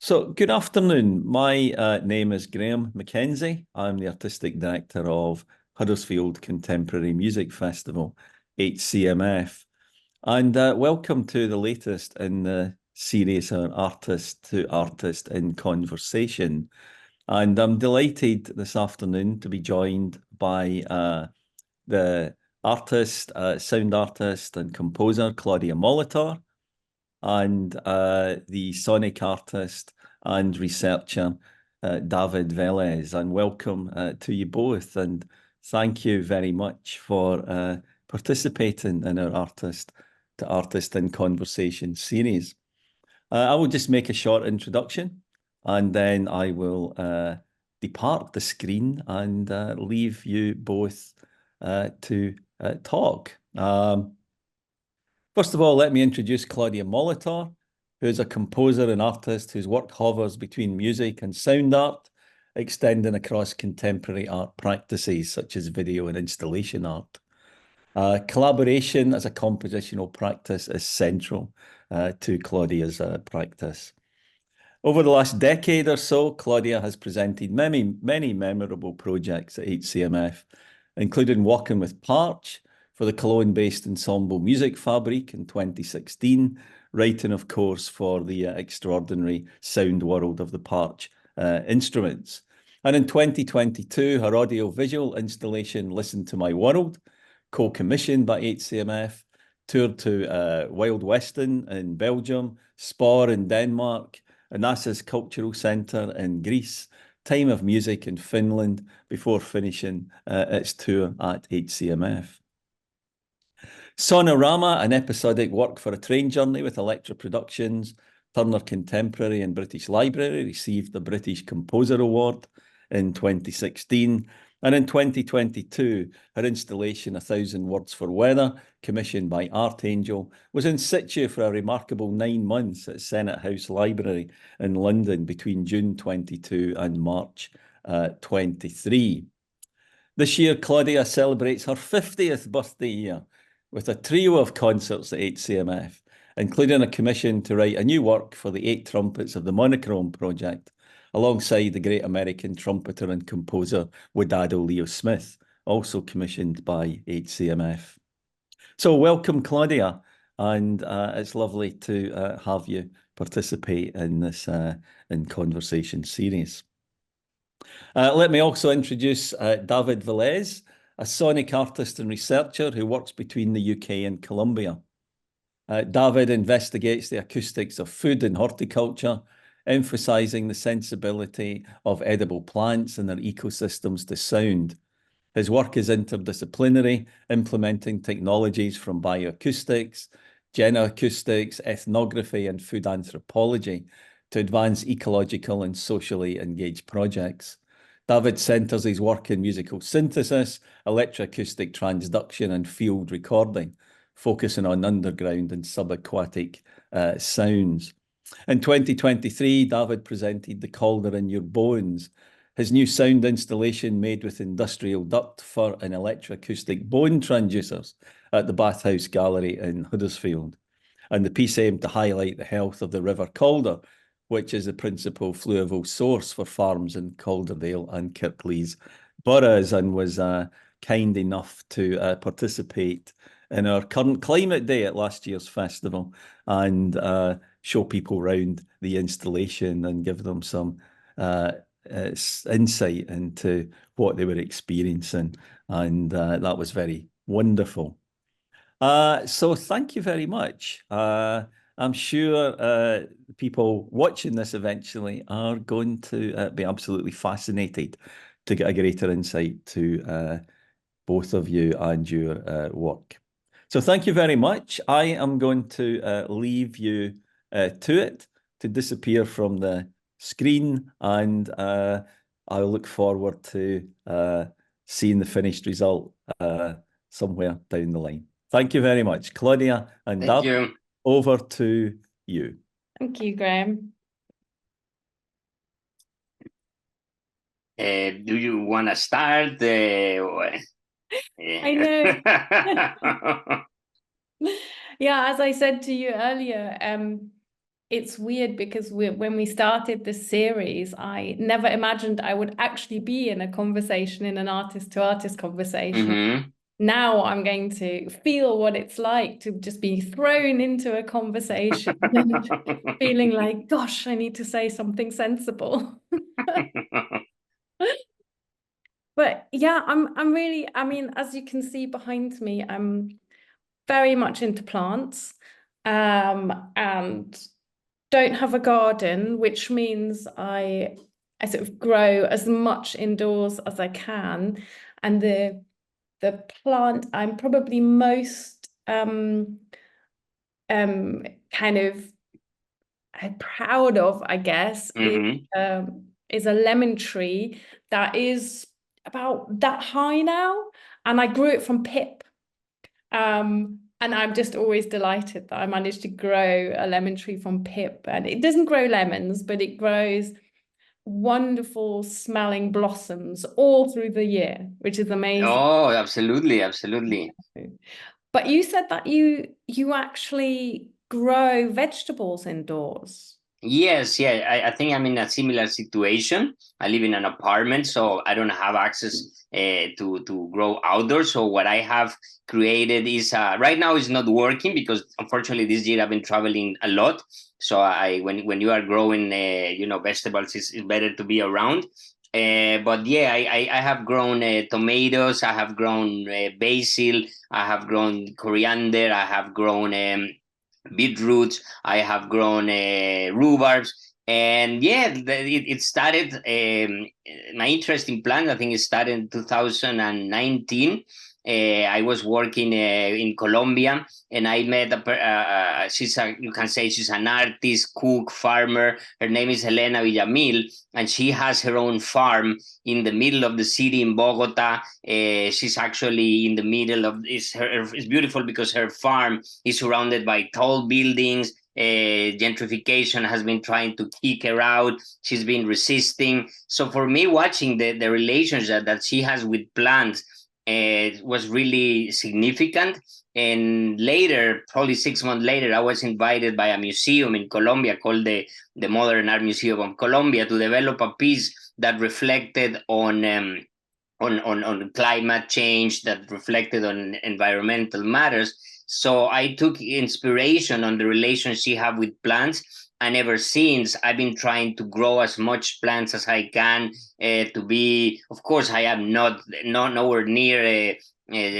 So, good afternoon. My name is Graham Mackenzie. I'm the Artistic Director of Huddersfield Contemporary Music Festival, HCMF. And welcome to the latest in the series on Artist to Artist in Conversation. And I'm delighted this afternoon to be joined by the artist, sound artist and composer, Claudia Molitor, and the sonic artist and researcher, David Vélez. And welcome to you both. And thank you very much for participating in our Artist to Artist in Conversation series. I will just make a short introduction and then I will depart the screen and leave you both to talk. First of all, let me introduce Claudia Molitor, who is a composer and artist whose work hovers between music and sound art, extending across contemporary art practices such as video and installation art. Collaboration as a compositional practice is central to Claudia's practice. Over the last decade or so, Claudia has presented many memorable projects at HCMF, including working with Parch for the Cologne-based ensemble Music Fabric in 2016, writing, of course, for the extraordinary sound world of the Parch instruments. And in 2022, her audio-visual installation, Listen to My World, co-commissioned by HCMF, toured to Wild Weston in Belgium, Spar in Denmark, Anassa's Cultural Centre in Greece, Time of Music in Finland, before finishing its tour at HCMF. Sonorama, an episodic work for a train journey with Electra Productions, Turner Contemporary and British Library, received the British Composer Award in 2016. And in 2022, her installation, 1,000 Words for Weather, commissioned by Archangel, was in situ for a remarkable 9 months at Senate House Library in London between June 22 and March 23. This year, Claudia celebrates her 50th birthday year with a trio of concerts at HCMF, including a commission to write a new work for the 8 trumpets of the Monochrome project, alongside the great American trumpeter and composer Wadado Leo Smith, also commissioned by HCMF. So welcome, Claudia, and it's lovely to have you participate in this in conversation series. Let me also introduce David Vélez, a sonic artist and researcher who works between the UK and Colombia. David investigates the acoustics of food and horticulture, emphasizing the sensibility of edible plants and their ecosystems to sound. His work is interdisciplinary, implementing technologies from bioacoustics, geoacoustics, ethnography, and food anthropology to advance ecological and socially engaged projects. David centers his work in musical synthesis, electroacoustic transduction, and field recording, focusing on underground and subaquatic sounds. In 2023, David presented The Calder in Your Bones, his new sound installation made with industrial duct, fur, and electroacoustic bone transducers at the Bathhouse Gallery in Huddersfield. And the piece aimed to highlight the health of the River Calder, which is the principal fluvial source for farms in Calderdale and Kirklees boroughs, and was kind enough to participate in our current climate day at last year's festival and show people around the installation and give them some insight into what they were experiencing. And that was very wonderful. So thank you very much. I'm sure people watching this eventually are going to be absolutely fascinated to get a greater insight to both of you and your work. So thank you very much. I am going to leave you to it, to disappear from the screen, and I look forward to seeing the finished result somewhere down the line. Thank you very much. Claudia and David, over to you. Thank you, Graham. Do you want to start? I know. Yeah, as I said to you earlier, it's weird because when we started this series, I never imagined I would actually be in a conversation, in an artist-to-artist conversation. Mm-hmm. Now I'm going to feel what it's like to just be thrown into a conversation and feeling like, gosh, I need to say something sensible. But yeah, I'm really, I mean, as you can see behind me, I'm very much into plants, and don't have a garden, which means I sort of grow as much indoors as I can. And the plant I'm probably most kind of proud of, I guess, is a lemon tree that is about that high now, and I grew it from pip. And I'm just always delighted that I managed to grow a lemon tree from pip. And it doesn't grow lemons, but it grows wonderful smelling blossoms all through the year, which is amazing. Oh, absolutely, absolutely. But you said that you actually grow vegetables indoors. Yes, yeah. I think I'm in a similar situation. I live in an apartment, so I don't have access to grow outdoors. So what I have created is right now it's not working because unfortunately this year I've been traveling a lot. So when you are growing vegetables, it's better to be around. But yeah, I have grown tomatoes. I have grown basil. I have grown coriander. I have grown beetroots. I have grown rhubarbs. And yeah, it started, my interest in plants, I think it started in 2019. I was working in Colombia, and I met you can say she's an artist, cook, farmer. Her name is Helena Villamil, and she has her own farm in the middle of the city in Bogota. She's actually in the middle of it's beautiful because her farm is surrounded by tall buildings. Gentrification has been trying to kick her out. She's been resisting. So for me, watching the relationship that she has with plants was really significant. And later, probably 6 months later, I was invited by a museum in Colombia called the Modern Art Museum of Colombia to develop a piece that reflected on climate change, that reflected on environmental matters. So I took inspiration on the relationship she have with plants, and ever since I've been trying to grow as much plants as I can. To be, of course, I am not nowhere near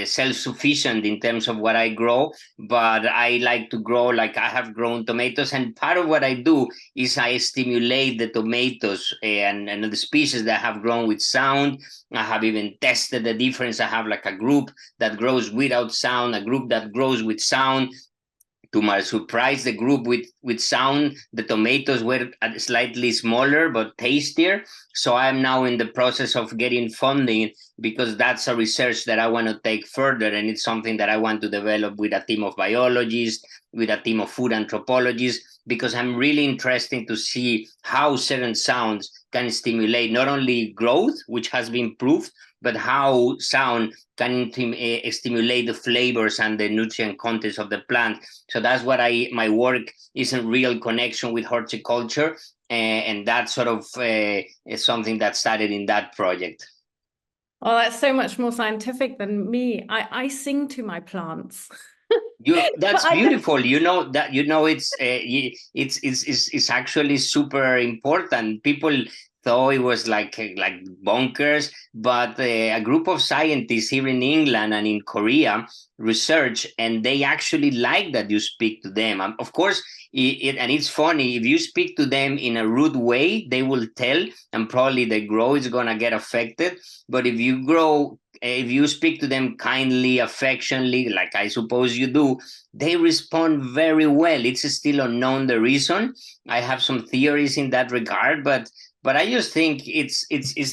self-sufficient in terms of what I grow, but I like to grow. Like I have grown tomatoes, and part of what I do is I stimulate the tomatoes and the species that have grown with sound. I have even tested the difference. I have like a group that grows without sound, a group that grows with sound. To my surprise, the group with sound, the tomatoes were slightly smaller but tastier. So I'm now in the process of getting funding because that's a research that I want to take further, and it's something that I want to develop with a team of biologists, with a team of food anthropologists, because I'm really interested to see how certain sounds can stimulate not only growth, which has been proved, but how sound can stimulate the flavors and the nutrient contents of the plant. So that's what my work is in real connection with horticulture. And that sort of is something that started in that project. Oh, that's so much more scientific than me. I sing to my plants. That's beautiful. It's actually super important. People thought it was like bonkers, but a group of scientists here in England and in Korea research, and they actually like that you speak to them. Of course, and it's funny, if you speak to them in a rude way, they will tell, and probably the growth is gonna get affected. But if you speak to them kindly, affectionately, like I suppose you do, they respond very well. It's still unknown the reason. I have some theories in that regard, but I just think it's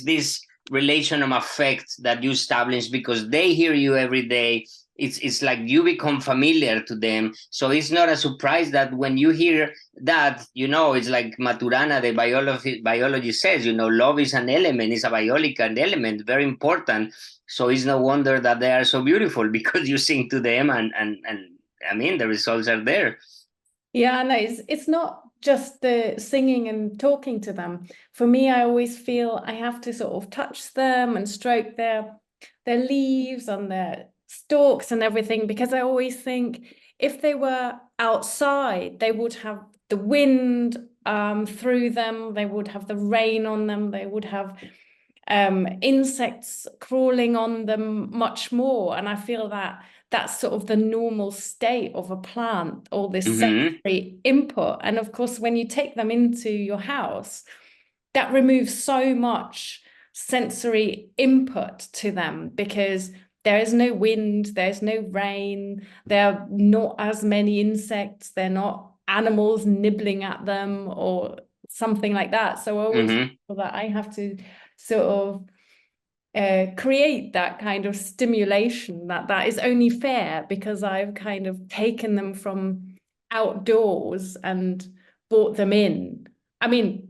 this relation of affect that you establish because they hear you every day. It's like you become familiar to them. So it's not a surprise that when you hear that, it's like Maturana, the biology says, love is an element, it's a biological element, very important. So it's no wonder that they are so beautiful because you sing to them and I mean, the results are there. Yeah, no, it's not just the singing and talking to them. For me, I always feel I have to sort of touch them and stroke their leaves on their stalks and everything, because I always think if they were outside, they would have the wind through them, they would have the rain on them, they would have insects crawling on them much more. And I feel that that's sort of the normal state of a plant, all this sensory input. And of course, when you take them into your house, that removes so much sensory input to them, because there is no wind, there's no rain, there are not as many insects, they're not animals nibbling at them or something like that. So I always feel that I have to sort of create that kind of stimulation that is only fair because I've kind of taken them from outdoors and brought them in. I mean,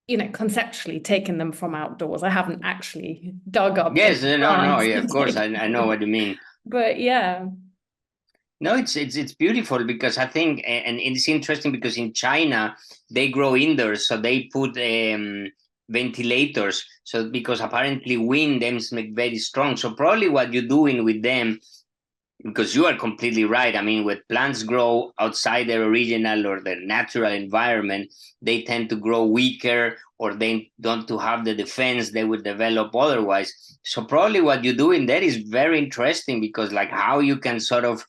you know, conceptually taken them from outdoors. I haven't actually dug up. Yes, no, yeah, of course, I know what you mean. But yeah. No, it's beautiful, because I think, and it's interesting because in China they grow indoors, so they put ventilators. So because apparently wind them make very strong. So probably what you're doing with them, because you are completely right. I mean, when plants grow outside their original or their natural environment, they tend to grow weaker, or they don't to have the defense they would develop otherwise. So probably what you're doing there is very interesting, because like how you can sort of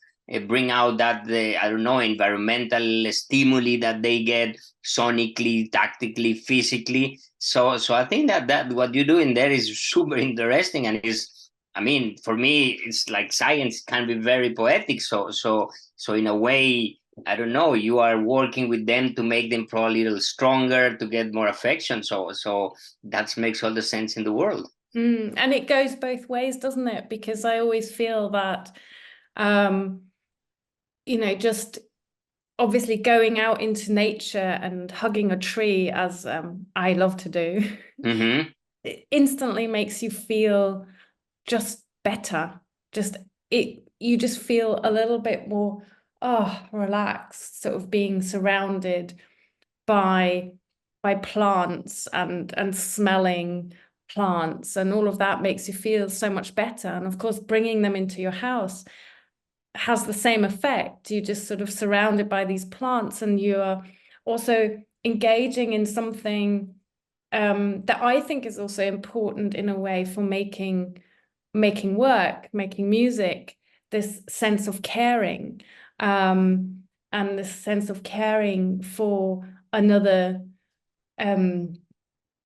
bring out that I don't know, environmental stimuli that they get sonically, tactically, physically. So I think that what you're doing there is super interesting, and is, I mean, for me, it's like science can be very poetic. So in a way, I don't know, you are working with them to make them probably a little stronger, to get more affection. So that makes all the sense in the world. And it goes both ways, doesn't it? Because I always feel that, you know, just obviously going out into nature and hugging a tree, as I love to do, it instantly makes you feel just better. You just feel a little bit more relaxed, sort of being surrounded by plants and smelling plants, and all of that makes you feel so much better. And of course, bringing them into your house has the same effect. You're just sort of surrounded by these plants, and you're also engaging in something that I think is also important in a way for making work, making music, this sense of caring, and this sense of caring for another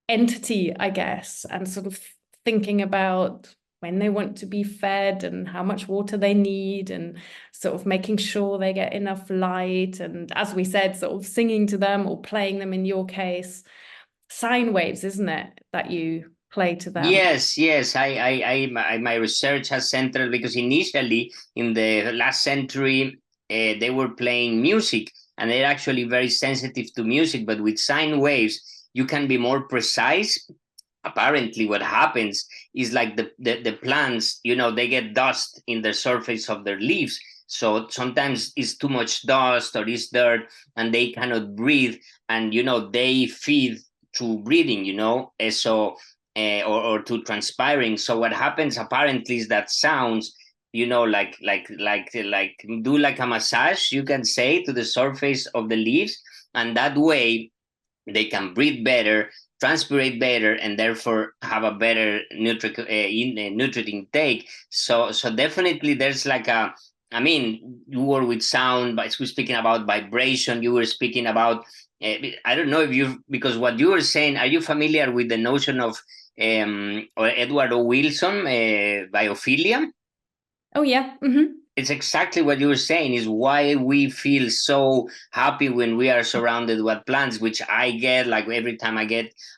entity, I guess, and sort of thinking about when they want to be fed and how much water they need, and sort of making sure they get enough light. And as we said, sort of singing to them, or playing them, in your case, sine waves, isn't it, that you play to them? Yes. My research has centered, because initially in the last century they were playing music, and they're actually very sensitive to music. But with sine waves, you can be more precise. Apparently, what happens is like the plants, you know, they get dust in the surface of their leaves. So sometimes it's too much dust or it's dirt, and they cannot breathe. And, you know, they feed through breathing, you know, or to transpiring. So what happens apparently is that sounds, you know, like do like a massage, you can say, to the surface of the leaves, and that way they can breathe better, transpirate better, and therefore have a better nutrient intake. So definitely there's like I mean, you work with sound, but we're speaking about vibration. You were speaking about, I don't know if because what you were saying, are you familiar with the notion of Edward O. Wilson, biophilia? Oh, yeah. It's exactly what you were saying, is why we feel so happy when we are surrounded with plants, which I get, like every time I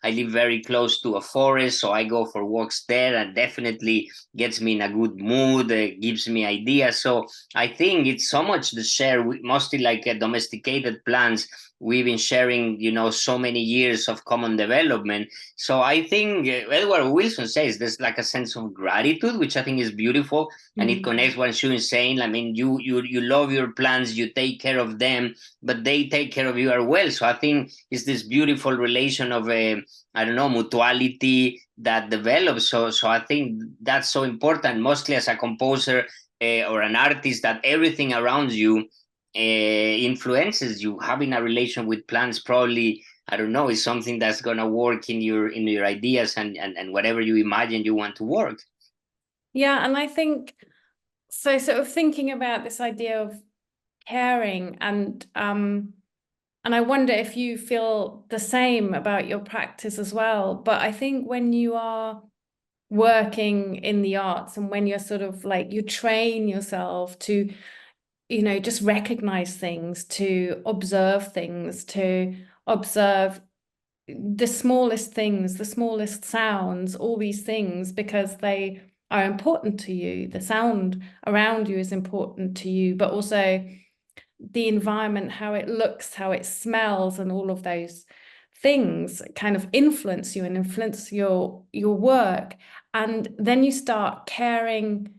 live very close to a forest, so I go for walks there, and definitely gets me in a good mood, gives me ideas. So I think it's so much the share, mostly like domesticated plants. We've been sharing, you know, so many years of common development. So I think Edward Wilson says there's like a sense of gratitude, which I think is beautiful. And it connects what she was saying saying. I mean, you love your plants, you take care of them, but they take care of you as well. So I think it's this beautiful relation of I don't know, mutuality that develops. So I think that's so important, mostly as a composer or an artist, that everything around you influences you. Having a relation with plants probably, I don't know, is something that's gonna work in your ideas and whatever you imagine you want to work. Yeah, and I think so. Sort of thinking about this idea of caring, and I wonder if you feel the same about your practice as well. But I think when you are working in the arts, and when you're sort of like, you train yourself to, you know, just recognize things, to observe things, to observe the smallest things, the smallest sounds, all these things, because they are important to you. The sound around you is important to you, but also the environment, how it looks, how it smells, and all of those things kind of influence you and influence your work. And then you start caring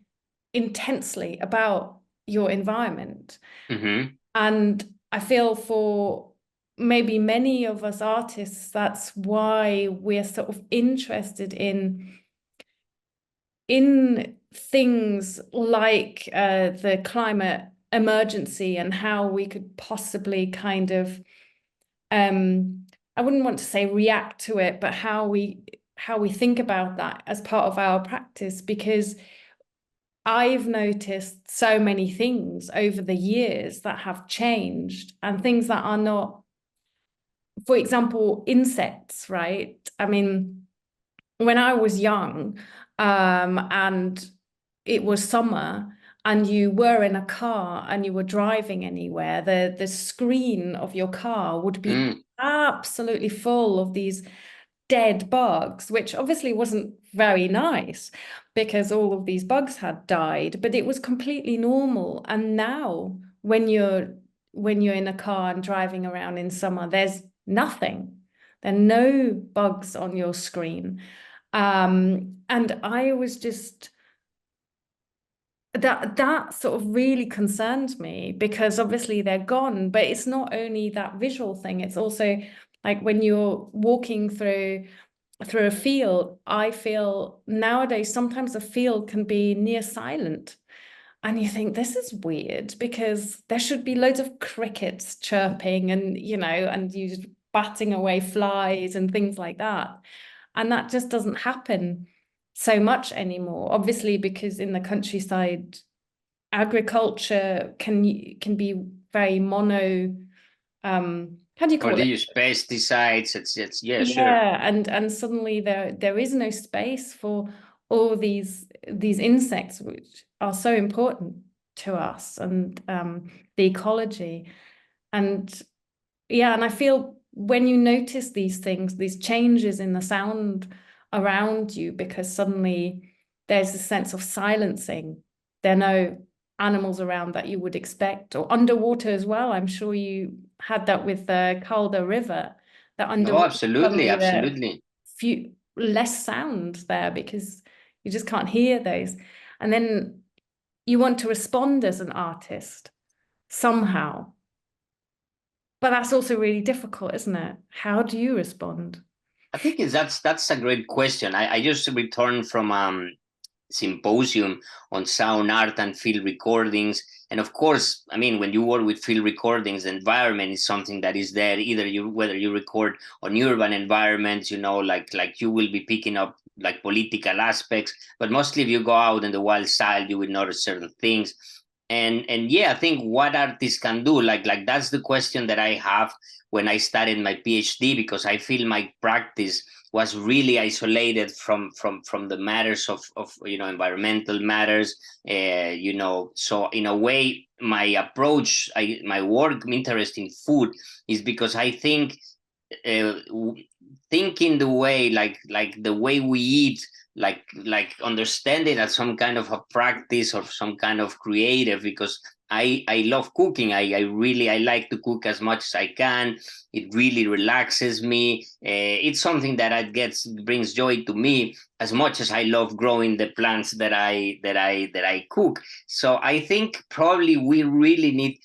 intensely about your environment. Mm-hmm. And I feel for maybe many of us artists, that's why we're sort of interested in things like the climate emergency, and how we could possibly kind of I wouldn't want to say react to it, but how we think about that as part of our practice. Because I've noticed so many things over the years that have changed, and things that are not, for example, insects, right? I mean, when I was young, and it was summer, and you were in a car and you were driving anywhere, the screen of your car would be absolutely full of these dead bugs, which obviously wasn't very nice because all of these bugs had died, but it was completely normal. And now when you're in a car and driving around in summer, there's nothing. There are no bugs on your screen. And I was just, that sort of really concerned me, because obviously they're gone. But it's not only that visual thing, it's also like when you're walking through a field, I feel nowadays sometimes a field can be near silent. And you think, this is weird, because there should be loads of crickets chirping and, you know, and you batting away flies and things like that. And that just doesn't happen so much anymore, obviously, because in the countryside, agriculture can be very mono, how do you call it? Or they use pesticides. It's yeah, sure. Yeah, and suddenly there is no space for all these insects, which are so important to us, and the ecology. And yeah, and I feel when you notice these things, these changes in the sound around you, because suddenly there's a sense of silencing. There are no animals around that you would expect, or underwater as well. I'm sure you had that with the Calder River. That underwater, absolutely. few less sound there, because you just can't hear those. And then you want to respond as an artist somehow. But that's also really difficult, isn't it? How do you respond? I think that's a great question. I just returned from symposium on sound art and field recordings. And of course, I mean, when you work with field recordings, the environment is something that is there. Whether you record on urban environments, you know, like you will be picking up like political aspects, but mostly if you go out in the wild side, you will notice certain things. And yeah, I think what artists can do, like that's the question that I have when I started my PhD, because I feel my practice was really isolated from the matters of you know, environmental matters, you know. So in a way, my approach, my work interest in food is because I think thinking the way like the way we eat, like understand it as some kind of a practice or some kind of creative, because I love cooking. I like to cook as much as I can. It really relaxes me. It's something that brings joy to me as much as I love growing the plants that I cook. So I think probably we really need.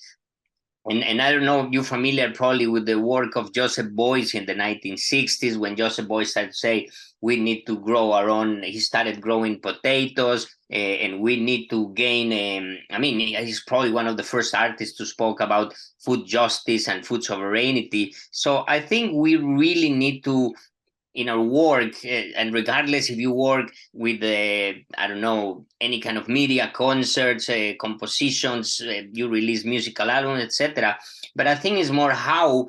And I don't know if you're familiar probably with the work of Joseph Beuys in the 1960s, when Joseph Beuys started to say we need to grow our own. He started growing potatoes, and we need to gain. I mean, he's probably one of the first artists to spoke about food justice and food sovereignty. So I think we really need to, in our work, and regardless if you work with I don't know, any kind of media, concerts, compositions, you release musical albums, etc. But I think it's more how,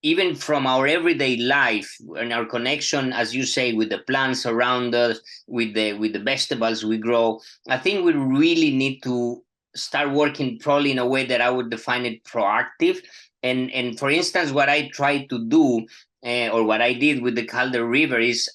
even from our everyday life and our connection, as you say, with the plants around us, with the vegetables we grow, I think we really need to start working probably in a way that I would define it proactive. And for instance, what I try to do, or what I did with the Calder River is,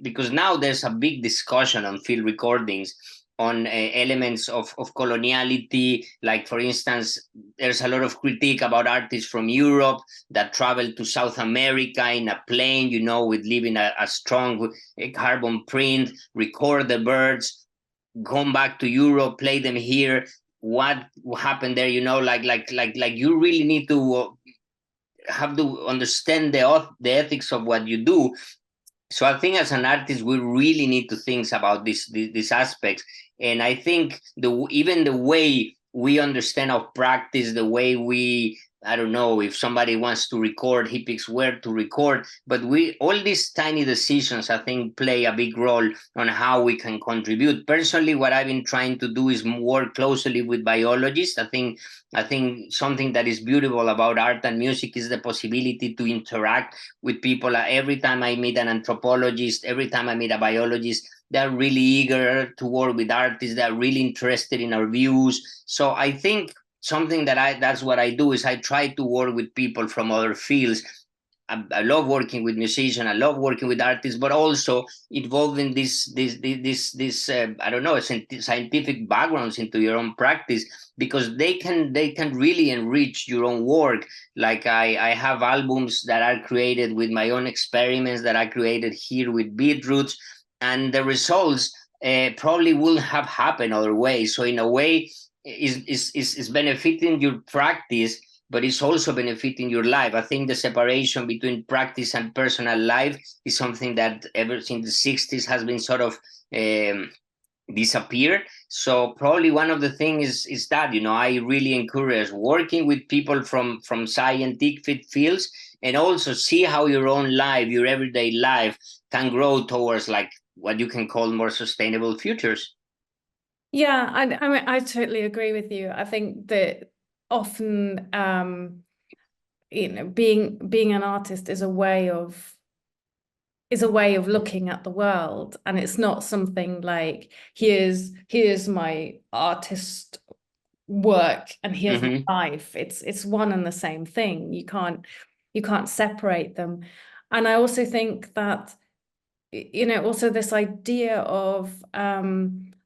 because now there's a big discussion on field recordings on elements of coloniality. Like, for instance, there's a lot of critique about artists from Europe that travel to South America in a plane, with leaving a strong carbon print, record the birds, come back to Europe, play them here. What happened there? Like you really need to have to understand the ethics of what you do. So I think as an artist, we really need to think about these aspects. And I think even the way we understand our practice, the way we, I don't know, if somebody wants to record, he picks where to record. But all these tiny decisions, I think, play a big role on how we can contribute. Personally, what I've been trying to do is work closely with biologists. I think something that is beautiful about art and music is the possibility to interact with people. Every time I meet an anthropologist, every time I meet a biologist, they're really eager to work with artists. They're really interested in our views. So I think something that's what I do is I try to work with people from other fields. I love working with musicians. I love working with artists, but also involving this I don't know, scientific backgrounds into your own practice, because they can really enrich your own work. Like I have albums that are created with my own experiments that I created here with beetroots, and the results probably wouldn't have happened other ways. So in a way, is benefiting your practice, but it's also benefiting your life. I think the separation between practice and personal life is something that ever since the 60s has been sort of disappeared. So probably one of the things is that, I really encourage working with people from scientific fields, and also see how your own life, your everyday life, can grow towards like what you can call more sustainable futures. Yeah, I mean, I totally agree with you. I think that often, being an artist is a way of looking at the world, and it's not something like here's my artist work and here's my life. It's one and the same thing. You can't separate them. And I also think that, also this idea of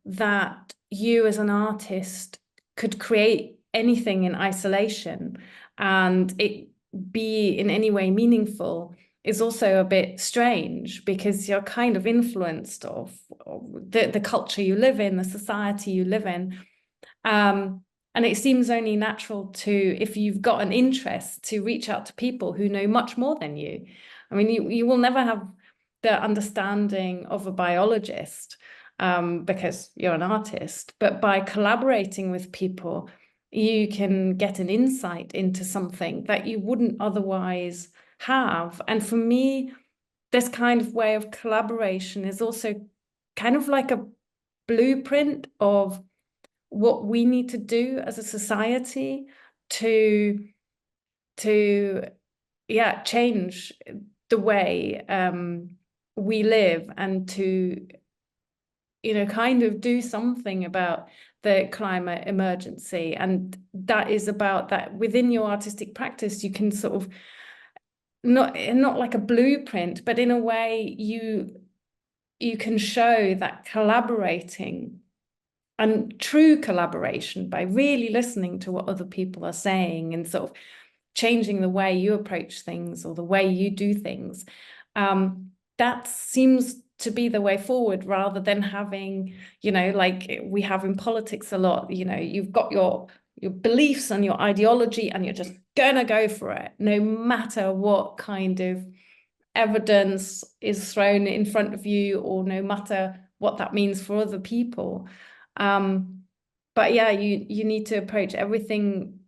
that you as an artist could create anything in isolation and it be in any way meaningful is also a bit strange, because you're kind of influenced of the culture you live in, the society you live in. And it seems only natural if you've got an interest, to reach out to people who know much more than you. I mean, you will never have the understanding of a biologist because you're an artist, but by collaborating with people, you can get an insight into something that you wouldn't otherwise have. And for me, this kind of way of collaboration is also kind of like a blueprint of what we need to do as a society to change the way we live, and to kind of do something about the climate emergency. And that is about that within your artistic practice, you can sort of not like a blueprint, but in a way you can show that collaborating and true collaboration by really listening to what other people are saying and sort of changing the way you approach things or the way you do things. That seems to be the way forward, rather than having, you know, like we have in politics a lot, you know, you've got your beliefs and your ideology and you're just gonna go for it, no matter what kind of evidence is thrown in front of you, or no matter what that means for other people. But yeah, you need to approach everything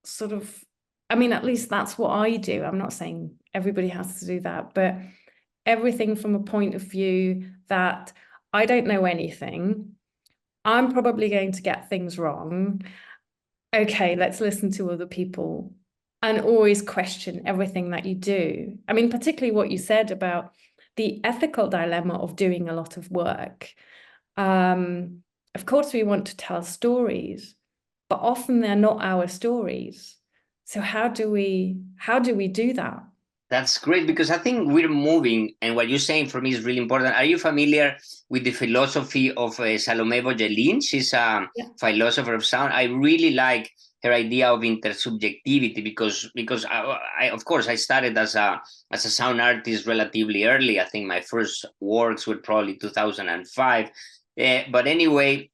sort of, I mean, at least that's what I do. I'm not saying everybody has to do that, but everything from a point of view that I don't know anything. I'm probably going to get things wrong. Okay, let's listen to other people and always question everything that you do. I mean, particularly what you said about the ethical dilemma of doing a lot of work. Of course, we want to tell stories, but often they're not our stories. So how do we do that? That's great, because I think we're moving, and what you're saying for me is really important. Are you familiar with the philosophy of Salome Baudelin? She's a philosopher of sound. I really like her idea of intersubjectivity, because I of course I started as a sound artist relatively early. I think my first works were probably 2005. But anyway,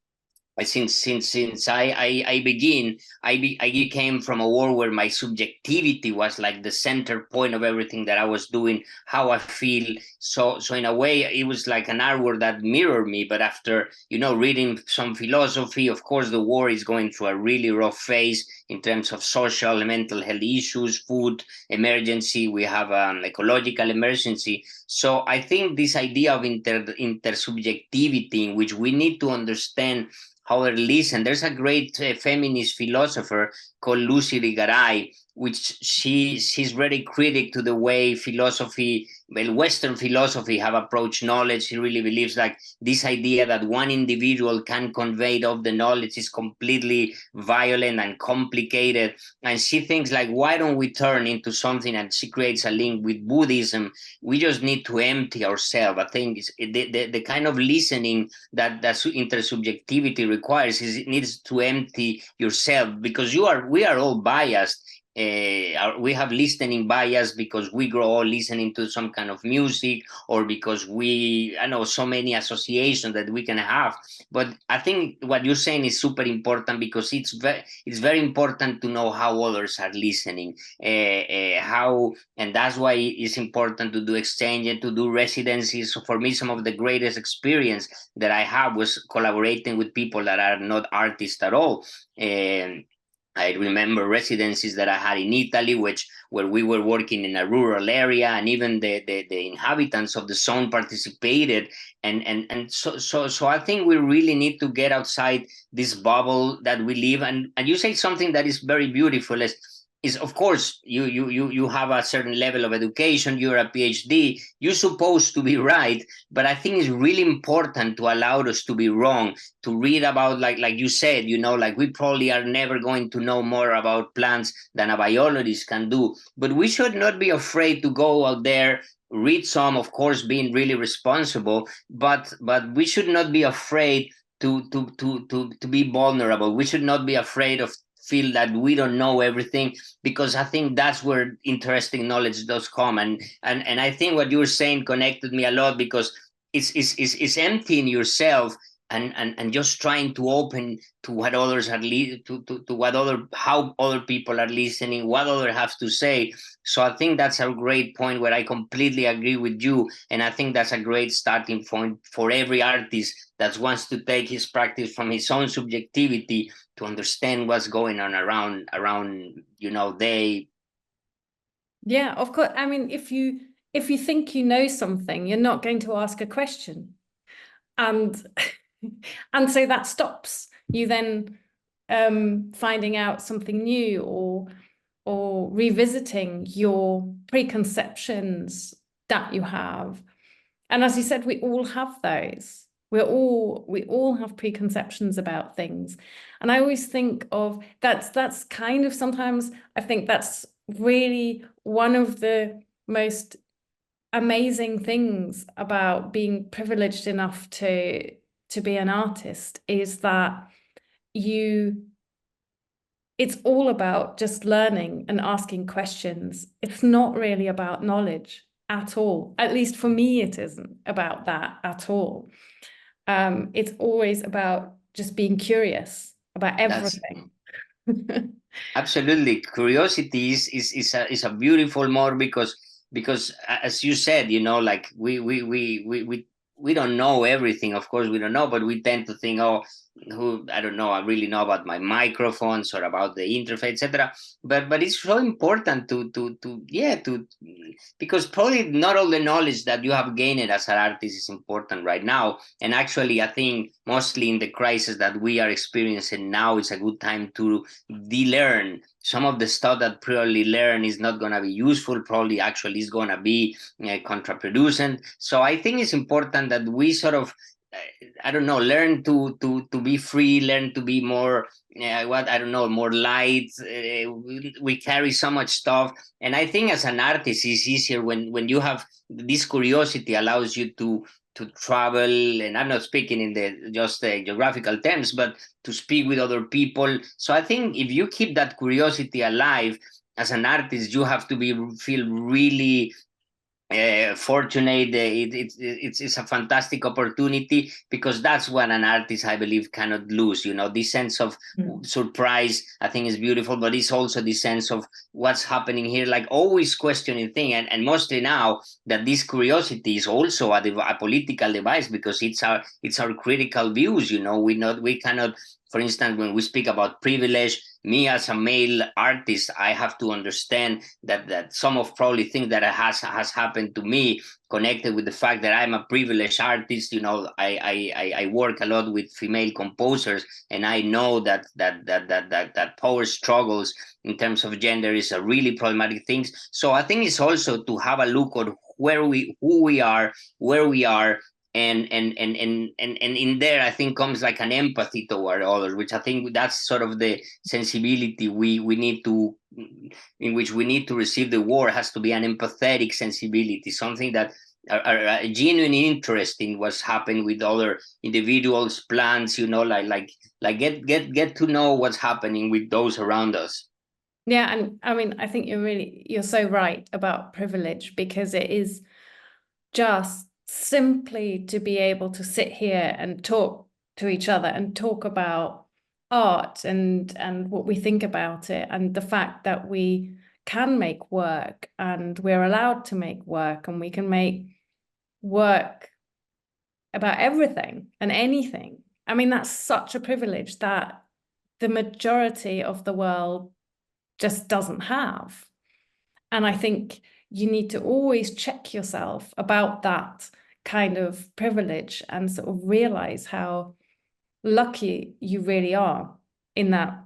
since I began, I came from a world where my subjectivity was like the center point of everything that I was doing, how I feel. So in a way, it was like an artwork that mirrored me. But after, you know, reading some philosophy, of course, the world is going through a really rough phase in terms of social and mental health issues, food emergency. We have an ecological emergency. So I think this idea of intersubjectivity, in which we need to understand how they listen. There's a great feminist philosopher called Lucy Rigaray, which she's very critic to the way philosophy, well, Western philosophy have approached knowledge. She really believes like this idea that one individual can convey of the knowledge is completely violent and complicated. And she thinks like, why don't we turn into something? And she creates a link with Buddhism. We just need to empty ourselves. I think it's the kind of listening that intersubjectivity requires is it needs to empty yourself, because we are all biased. We have listening bias because we grow up listening to some kind of music, or because I know so many associations that we can have. But I think what you're saying is super important, because it's very important to know how others are listening, and that's why it's important to do exchange and to do residencies. So for me, some of the greatest experience that I have was collaborating with people that are not artists at all. I remember residencies that I had in Italy, where we were working in a rural area, and even the inhabitants of the zone participated. And so I think we really need to get outside this bubble that we live. And you say something that is very beautiful, is of course you have a certain level of education, you're a PhD, you're supposed to be right, but I think it's really important to allow us to be wrong, to read about, like you said, you know, like we probably are never going to know more about plants than a biologist can do, but we should not be afraid to go out there, read some, of course, being really responsible, but we should not be afraid to be vulnerable. We should not be afraid of feel that we don't know everything, because I think that's where interesting knowledge does come. And I think what you were saying connected me a lot, because it's emptying yourself and just trying to open to what others are how other people are listening, what others have to say. So I think that's a great point where I completely agree with you, and I think that's a great starting point for every artist that wants to take his practice from his own subjectivity to understand what's going on around, you know, Yeah, of course. I mean, if you think you know something, you're not going to ask a question, and so that stops you then finding out something new, or revisiting your preconceptions that you have. And as you said, we all have those. We all have preconceptions about things. And I always think of that's kind of, sometimes I think that's really one of the most amazing things about being privileged enough to to be an artist is that it's all about just learning and asking questions. It's not really about knowledge at all. At least for me, it isn't about that at all. It's always about just being curious about everything. Absolutely, curiosity is a beautiful more because as you said, you know, like we don't know everything. Of course, we don't know, but we tend to think, oh, I don't know, I really know about my microphones or about the interface, etc. But it's so important to because probably not all the knowledge that you have gained as an artist is important right now. And actually, I think mostly in the crisis that we are experiencing now, it's a good time to de-learn some of the stuff that probably learn is not going to be useful, probably actually is going to be contraproducent. So I think it's important that we sort of, I don't know, learn to be free, learn to be more, more light. We carry so much stuff. And I think as an artist, it's easier when you have this curiosity allows you to travel, and I'm not speaking in the just geographical terms, but to speak with other people. So I think if you keep that curiosity alive as an artist, you have to feel really fortunate. It's a fantastic opportunity because that's what an artist, I believe, cannot lose. You know, this sense of surprise, I think, is beautiful, but it's also the sense of what's happening here, like always questioning things, and mostly now that this curiosity is also a political device because it's our critical views. You know, we cannot. For instance, when we speak about privilege, me as a male artist, I have to understand that some of probably things that has happened to me connected with the fact that I'm a privileged artist. You know, I work a lot with female composers, and I know that power struggles in terms of gender is a really problematic thing. So I think it's also to have a look at who we are, where we are. And in there, I think comes like an empathy toward others, which I think that's sort of the sensibility we need to, in which we need to receive the word, has to be an empathetic sensibility, something that a genuine interest in what's happening with other individuals, plants, you know, like get to know what's happening with those around us. Yeah, and I mean, I think you're so right about privilege, because it is just simply to be able to sit here and talk to each other and talk about art and what we think about it, and the fact that we can make work and we're allowed to make work, and we can make work about everything and anything. I mean, that's such a privilege that the majority of the world just doesn't have. And I think you need to always check yourself about that kind of privilege and sort of realize how lucky you really are in that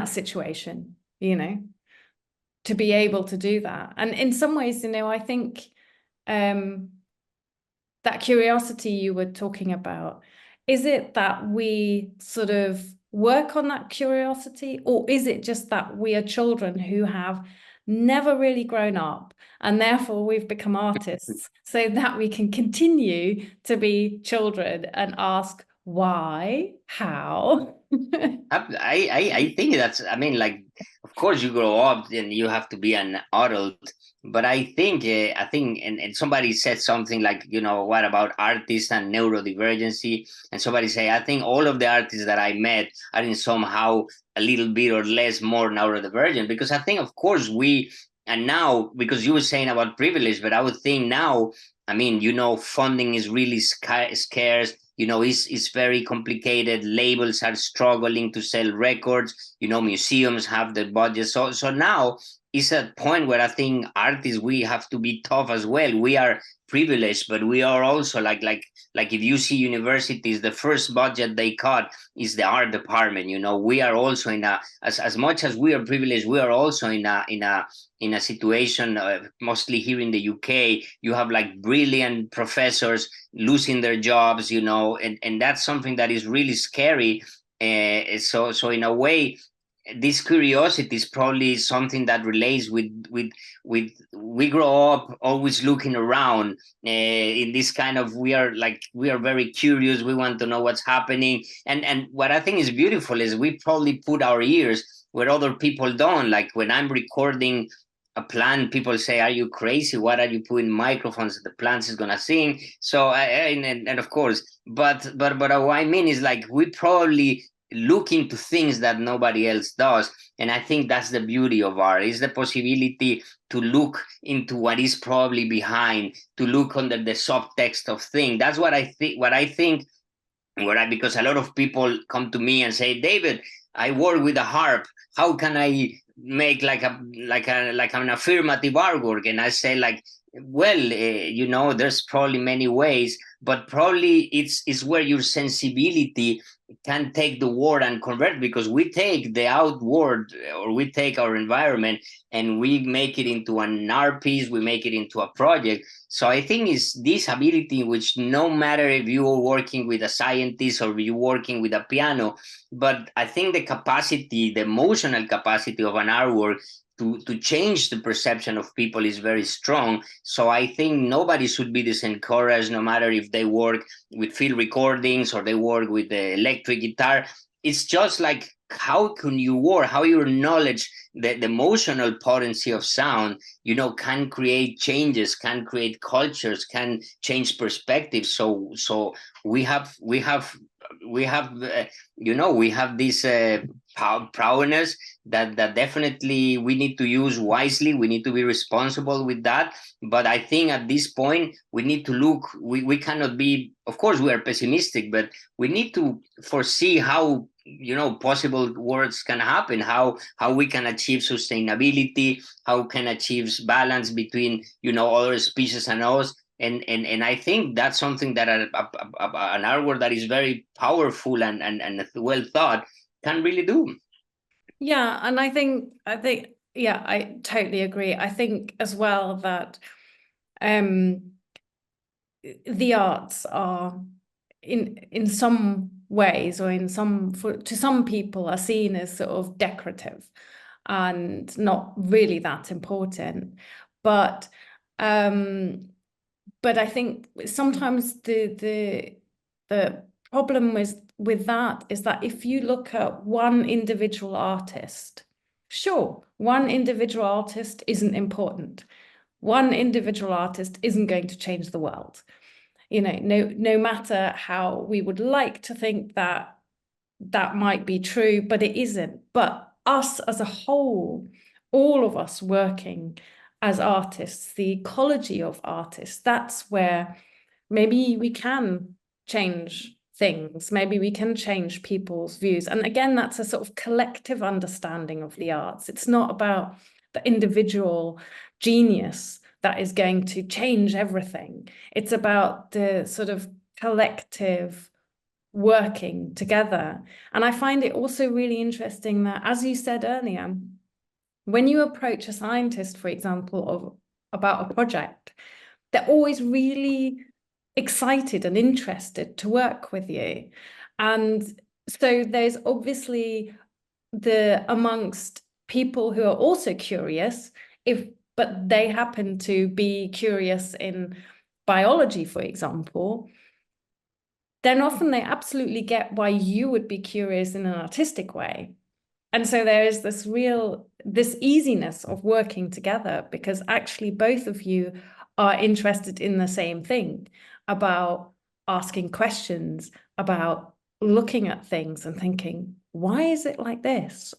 situation, you know, to be able to do that. And in some ways, you know, I think that curiosity you were talking about, is it that we sort of work on that curiosity, or is it just that we are children who have never really grown up, and therefore we've become artists so that we can continue to be children and ask why, how? I think that's, I mean, like, of course you grow up and you have to be an adult, but I think and somebody said something like, you know, what about artists and neurodivergency? And somebody say, I think all of the artists that I met are in somehow a little bit or less more neurodivergent, because I think, of course, and now, because you were saying about privilege, but I would think now, I mean, you know, funding is really scarce. You know, it's very complicated. Labels are struggling to sell records. You know, museums have their budgets. So now it's a point where I think artists, we have to be tough as well. We are privileged, but we are also like if you see universities, the first budget they cut is the art department. You know, we are also in as much as we are privileged, we are also in a situation, mostly here in the UK, you have like brilliant professors losing their jobs, you know, and that's something that is really scary. So in a way, this curiosity is probably something that relates with we grow up always looking around in this kind of, we are very curious, we want to know what's happening, and what I think is beautiful is we probably put our ears where other people don't. Like when I'm recording a plant, people say, are you crazy? What are you putting microphones? The plant is gonna sing. So and of course, but what I mean is, like, we probably look into things that nobody else does. And I think that's the beauty of art, is the possibility to look into what is probably behind, to look under the subtext of things. That's what I think because a lot of people come to me and say, David, I work with a harp, how can I make like an affirmative artwork? And I say, like, well, there's probably many ways, but probably it's where your sensibility can take the word and convert, because we take the outward, or we take our environment and we make it into an art piece, we make it into a project. So I think it's this ability, which no matter if you are working with a scientist or you're working with a piano, but I think the capacity, the emotional capacity of an artwork to change the perception of people is very strong. So I think nobody should be disencouraged, no matter if they work with field recordings or they work with the electric guitar. It's just like, how can you work, how your knowledge, the emotional potency of sound, can create changes, can create cultures, can change perspectives. So we have this prowess that definitely we need to use wisely. We need to be responsible with that. But I think at this point we need to look, we cannot be, of course we are pessimistic, but we need to foresee how possible works can happen, how we can achieve sustainability, how can achieve balance between other species and us. And I think that's something that an artwork that is very powerful and well thought can really do. Yeah, and I think yeah, I totally agree. I think as well that the arts are in some ways, or to some people, are seen as sort of decorative and not really that important. But I think sometimes the problem with that is that if you look at one individual artist, sure, one individual artist isn't important. One individual artist isn't going to change the world. No matter how we would like to think that might be true, but it isn't. But us as a whole, all of us working as artists, the ecology of artists, that's where maybe we can change things. Maybe we can change people's views. And again, that's a sort of collective understanding of the arts. It's not about the individual genius that is going to change everything. It's about the sort of collective working together. And I find it also really interesting that, as you said earlier, when you approach a scientist, for example, about a project, they're always really excited and interested to work with you. And so there's obviously amongst people who are also curious, but they happen to be curious in biology, for example, then often they absolutely get why you would be curious in an artistic way. And so there is this easiness of working together, because actually both of you are interested in the same thing, about asking questions, about looking at things and thinking, why is it like this?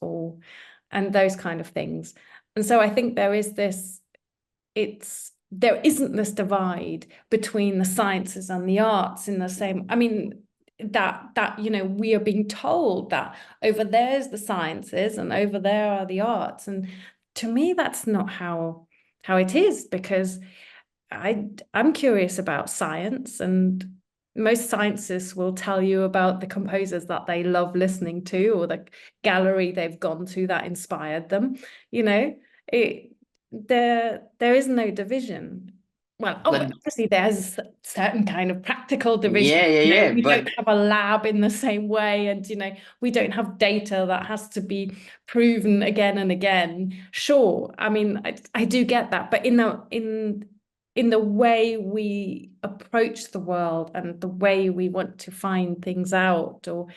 And those kind of things. And so I think there isn't this divide between the sciences and the arts in the same, I mean, that we are being told that over there's the sciences and over there are the arts. And to me, that's not how it is, because I'm curious about science, and most scientists will tell you about the composers that they love listening to, or the gallery they've gone to that inspired them. There is no division. well, obviously there's a certain kind of practical division. Yeah. We don't have a lab in the same way, and we don't have data that has to be proven again and again. Sure, I mean, I do get that, but in the way we approach the world and the way we want to find things out or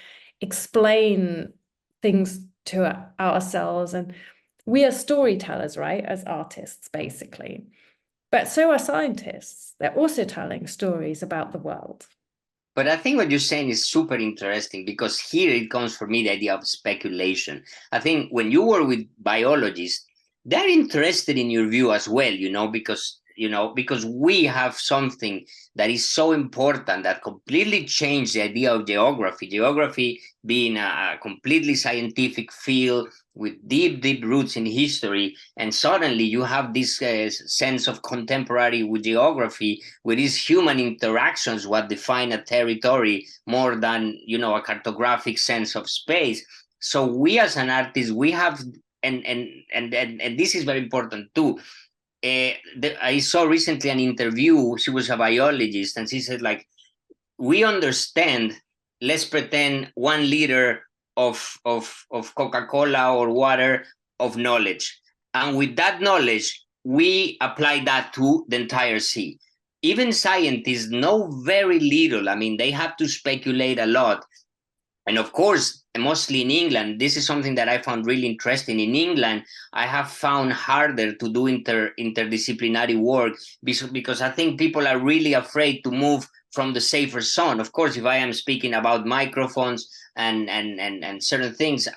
explain things to ourselves, and we are storytellers, right, as artists, basically. But so are scientists. They're also telling stories about the world. But I think what you're saying is super interesting, because here it comes for me the idea of speculation. I think when you work with biologists, they're interested in your view as well, because we have something that is so important that completely changed the idea of geography. Geography being a completely scientific field with deep roots in history, and suddenly you have this sense of contemporary with geography, where these human interactions what define a territory more than a cartographic sense of space. So we as an artist, we have, and this is very important too. I saw recently an interview. She was a biologist, and she said, like, we understand, let's pretend 1 liter of Coca-Cola or water of knowledge. And with that knowledge, we apply that to the entire sea. Even scientists know very little. I mean, they have to speculate a lot. And of course, mostly in England, this is something that I found really interesting. In England, I have found harder to do interdisciplinary work because I think people are really afraid to move from the safer zone. Of course, if I am speaking about microphones and certain things,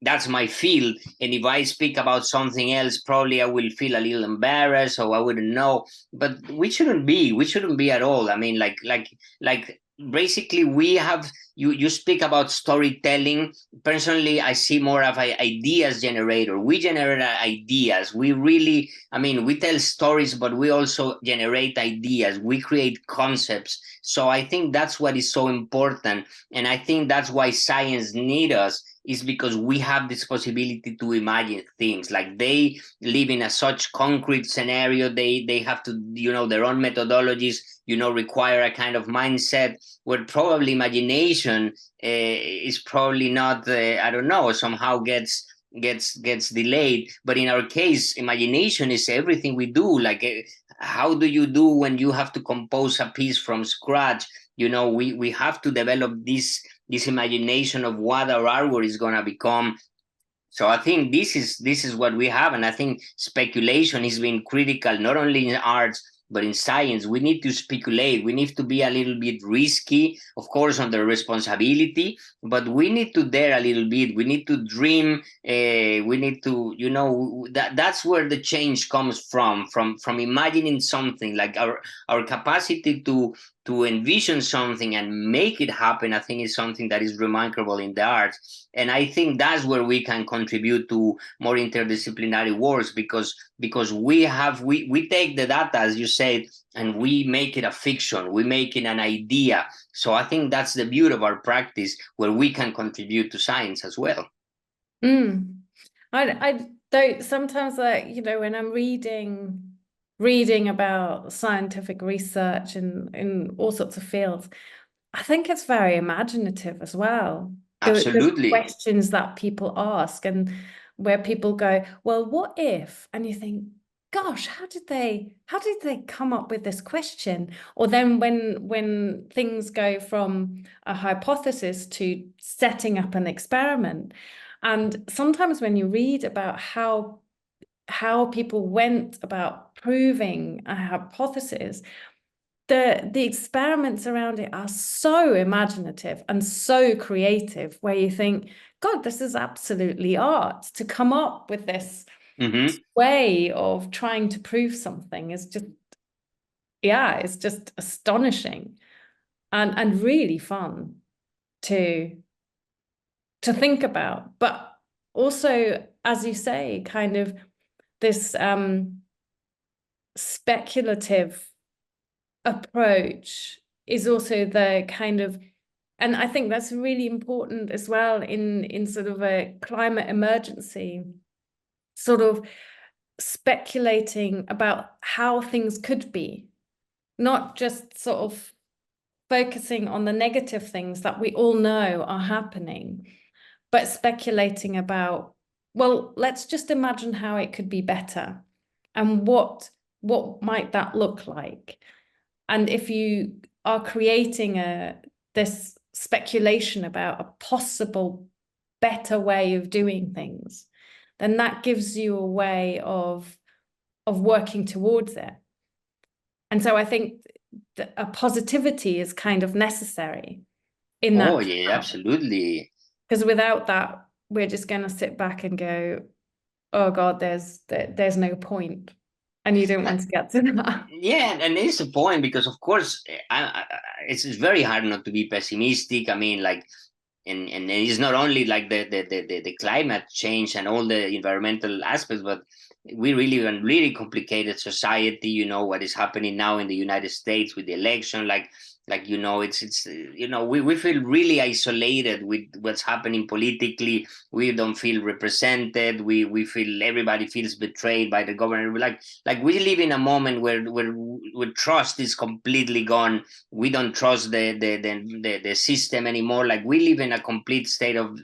that's my field. And if I speak about something else, probably I will feel a little embarrassed, or I wouldn't know. But we shouldn't be at all. I mean, like basically we have, you speak about storytelling. Personally, I see more of an ideas generator. We generate ideas. We really, we tell stories, but we also generate ideas. We create concepts. So I think that's what is so important. And I think that's why science needs us, is because we have this possibility to imagine things. Like, they live in such concrete scenario. They have to, their own methodologies, require a kind of mindset where probably imagination is probably not, I don't know, somehow gets delayed. But in our case, imagination is everything we do. Like, how do you do when you have to compose a piece from scratch? We have to develop this imagination of what our artwork is going to become. So I think this is what we have. And I think speculation has been critical, not only in arts, but in science. We need to speculate. We need to be a little bit risky, of course, under responsibility, but we need to dare a little bit. We need to dream. We need to, that's where the change comes from imagining something. Like our capacity to envision something and make it happen, I think is something that is remarkable in the arts. And I think that's where we can contribute to more interdisciplinary works, because we take the data, as you said, and we make it a fiction, we make it an idea. So I think that's the beauty of our practice, where we can contribute to science as well. I don't sometimes, when I'm reading about scientific research in all sorts of fields, I think it's very imaginative as well. Absolutely. The questions that people ask, and where people go, well, what if? And you think, gosh, how did they come up with this question? Or then when things go from a hypothesis to setting up an experiment. And sometimes when you read about how people went about proving a hypothesis, the experiments around it are so imaginative and so creative, where you think, God, this is absolutely art. To come up with this way of trying to prove something is just, it's just astonishing and really fun to think about. But also, as you say, kind of this speculative approach is also the kind of, and I think that's really important as well in sort of a climate emergency. Sort of speculating about how things could be, not just sort of focusing on the negative things that we all know are happening, but speculating about, well, let's just imagine how it could be better, and what might that look like? And if you are creating this speculation about a possible better way of doing things, then that gives you a way of working towards it. And so I think that a positivity is kind of necessary in that. Oh, yeah, absolutely. Because without that, we're just going to sit back and go, oh God, there's no point. And you don't want to get to that. Yeah, and it's a point, because of course it's very hard not to be pessimistic. I mean, like, and it's not only like the climate change and all the environmental aspects, but we really in really complicated society. You know what is happening now in the United States with the election, like you know, it's you know, we feel really isolated with what's happening politically. We don't feel represented. We feel everybody feels betrayed by the government. Like we live in a moment where trust is completely gone. We don't trust the system anymore. Like we live in a complete state of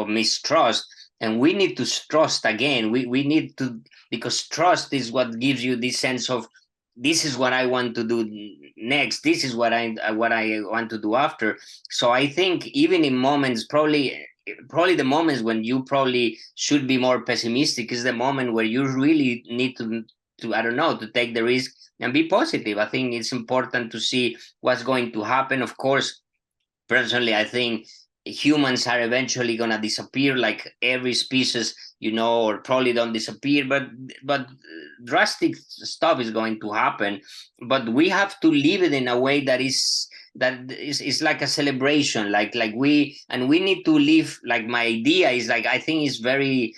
mistrust, and we need to trust again. We need to, because trust is what gives you this sense of, this is what I want to do next. This is what I want to do after. So I think even in moments, probably the moments when you probably should be more pessimistic is the moment where you really need to I don't know, to take the risk and be positive. I think it's important to see what's going to happen. Of course, personally, I think humans are eventually going to disappear, like every species, you know, or probably don't disappear, but drastic stuff is going to happen. But we have to live it in a way that is like a celebration, like we need to live, like, my idea is, like, I think it's very,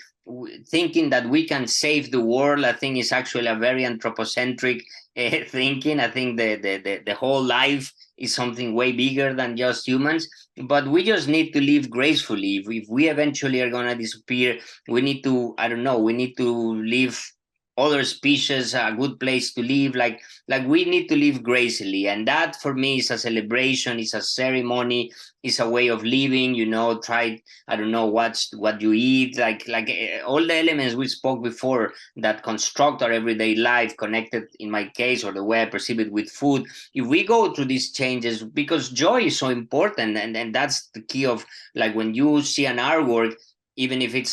thinking that we can save the world, I think is actually a very anthropocentric thinking. I think the whole life is something way bigger than just humans, but we just need to live gracefully. If we eventually are going to disappear, we need to, I don't know, we need to leave other species a good place to live. Like we need to live gracefully, and that for me is a celebration, is a ceremony, is a way of living. You know, try, I don't know, what you eat, like all the elements we spoke before that construct our everyday life, connected in my case, or the way I perceive it with food. If we go through these changes, because joy is so important, and that's the key of, like, when you see an artwork, even if it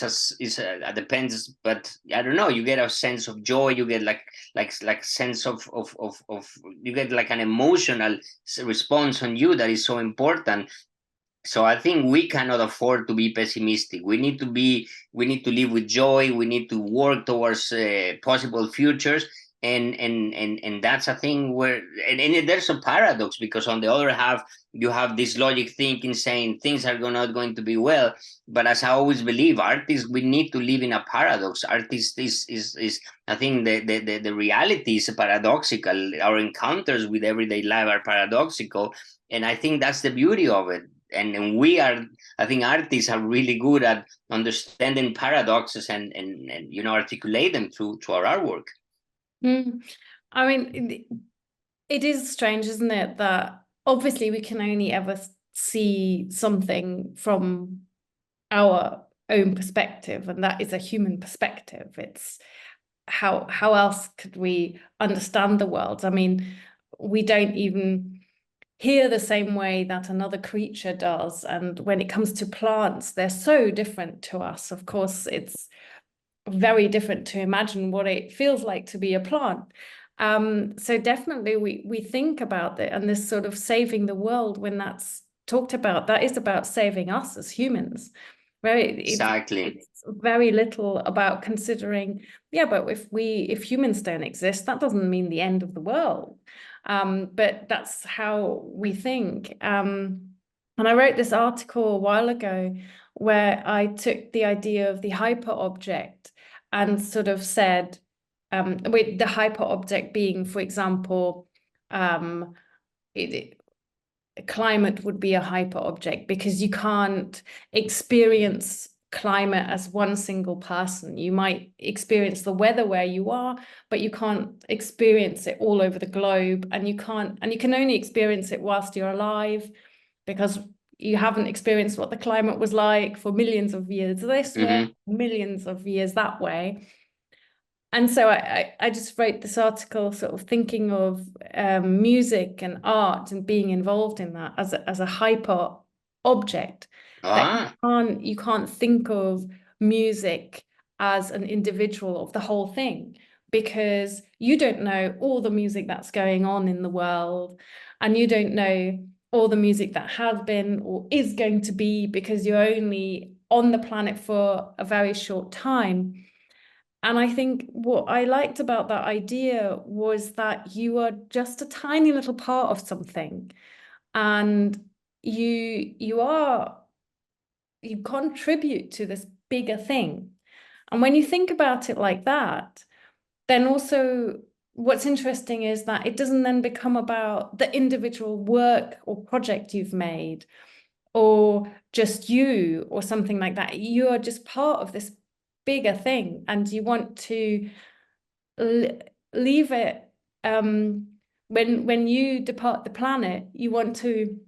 depends, but I don't know, you get a sense of joy, you get like sense of you get like an emotional response on you that is so important. So I think we cannot afford to be pessimistic. We need to live with joy. We need to work towards possible futures. And that's a thing where, and there's a paradox, because on the other half, you have this logic thinking saying things are not going to be well. But as I always believe, artists, we need to live in a paradox. Artists is I think the reality is paradoxical. Our encounters with everyday life are paradoxical. And I think that's the beauty of it. And we are, I think artists are really good at understanding paradoxes and you know, articulate them through our artwork. I mean, it is strange, isn't it, that obviously we can only ever see something from our own perspective, and that is a human perspective. It's how else could we understand the world? I mean, we don't even hear the same way that another creature does. And when it comes to plants, they're so different to us. Of course, it's very different to imagine what it feels like to be a plant. So definitely we think about it, and this sort of saving the world, when that's talked about, that is about saving us as humans. Exactly. It's very little about considering, yeah, but if humans don't exist, that doesn't mean the end of the world. But that's how we think. And I wrote this article a while ago where I took the idea of the hyper-object and sort of said, with the hyper-object being, for example, climate would be a hyper-object, because you can't experience climate as one single person. You might experience the weather where you are, but you can't experience it all over the globe, and you can only experience it whilst you're alive, because you haven't experienced what the climate was like for millions of years this way, millions of years that way. And so I just wrote this article sort of thinking of music and art and being involved in that as a hyper object. That you can't think of music as an individual of the whole thing, because you don't know all the music that's going on in the world, and you don't know all the music that has been or is going to be, because you're only on the planet for a very short time. And I think what I liked about that idea was that you are just a tiny little part of something, and you contribute to this bigger thing. And when you think about it like that, then also what's interesting is that it doesn't then become about the individual work or project you've made, or just you or something like that. You are just part of this bigger thing, and you want to leave it, when you depart the planet, you want to